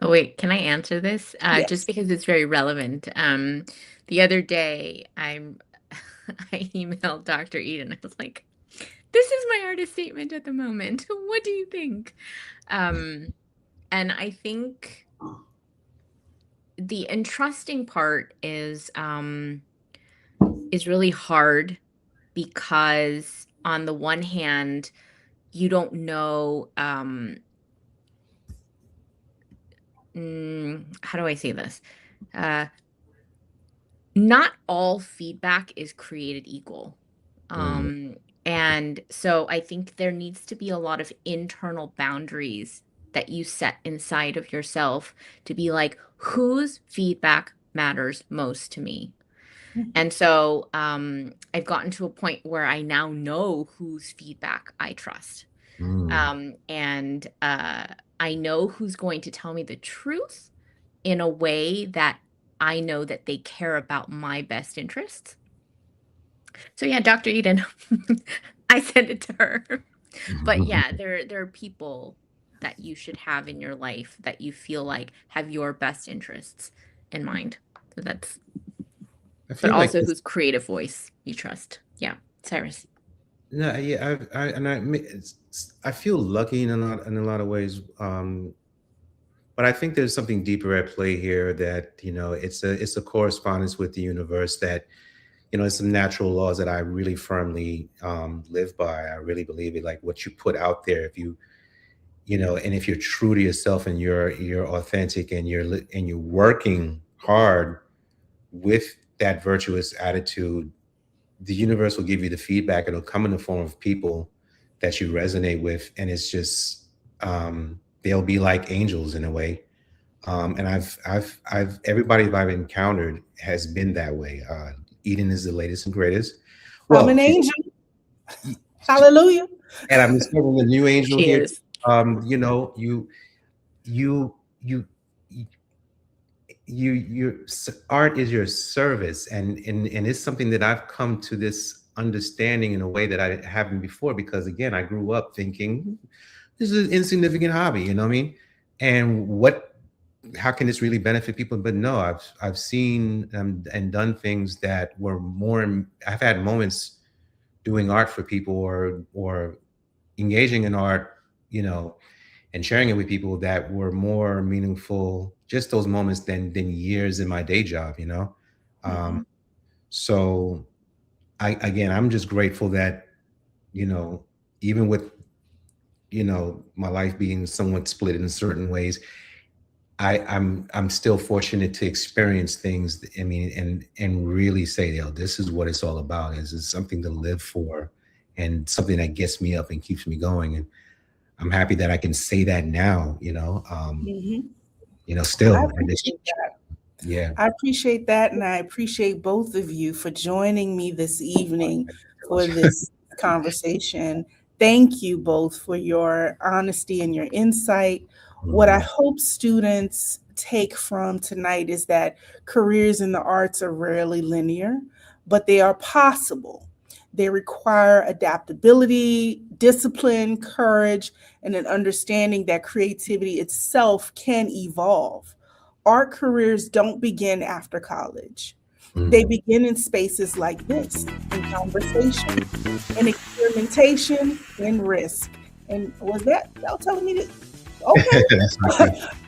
Oh, wait, can I answer this? Just Yes. because it's very relevant. The other day, I emailed Dr. Eden. I was like, this is my artist statement at the moment. What do you think? And I think the entrusting part is really hard because on the one hand, you don't know, how do I say this? Not all feedback is created equal. And so I think there needs to be a lot of internal boundaries that you set inside of yourself to be like, whose feedback matters most to me? And so I've gotten to a point where I now know whose feedback I trust. And I know who's going to tell me the truth in a way that I know that they care about my best interests. So yeah, Dr. Eden, I sent it to her. But yeah, there are people that you should have in your life that you feel like have your best interests in mind. So I but feel like also whose creative voice you trust. Yeah, Cyrus. No, yeah, I feel lucky in a lot of ways, but I think there's something deeper at play here. That it's a correspondence with the universe. That it's some natural laws that I really firmly live by. I really believe it. Like what you put out there, if and if you're true to yourself and you're authentic and you're working hard with that virtuous attitude, the universe will give you the feedback. It'll come in the form of people that you resonate with, and it's just they'll be like angels in a way. And I've everybody that I've encountered has been that way. Eden is the latest and greatest. I'm an angel. Hallelujah. And I'm discovering a new angel She here. is. You your art is your service, and it's something that I've come to this understanding in a way that I haven't before, because again, I grew up thinking this is an insignificant hobby, you know what I mean? And how can this really benefit people? But no, I've seen and done things that were more. I've had moments doing art for people or engaging in art, and sharing it with people that were more meaningful, just those moments than years in my day job, So I'm just grateful that, even with, my life being somewhat split in certain ways, I'm still fortunate to experience things. I mean, and really say, this is what it's all about. Is something to live for, and something that gets me up and keeps me going. And I'm happy that I can say that now. Still. I appreciate that. Yeah. I appreciate that, and I appreciate both of you for joining me this evening for this conversation. Thank you both for your honesty and your insight. What I hope students take from tonight is that careers in the arts are rarely linear, but they are possible. They require adaptability, discipline, courage, and an understanding that creativity itself can evolve. Art careers don't begin after college. They begin in spaces like this, in conversation, in experimentation, in risk. And was that y'all telling me to? Okay.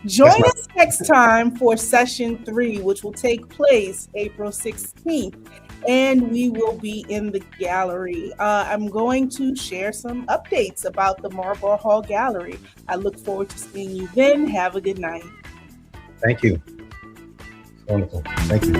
Join us next time for session 3, which will take place April 16th. And we will be in the gallery. I'm going to share some updates about the Marlborough Hall Gallery. I look forward to seeing you then. Have a good night. Thank you. Wonderful. Thank you.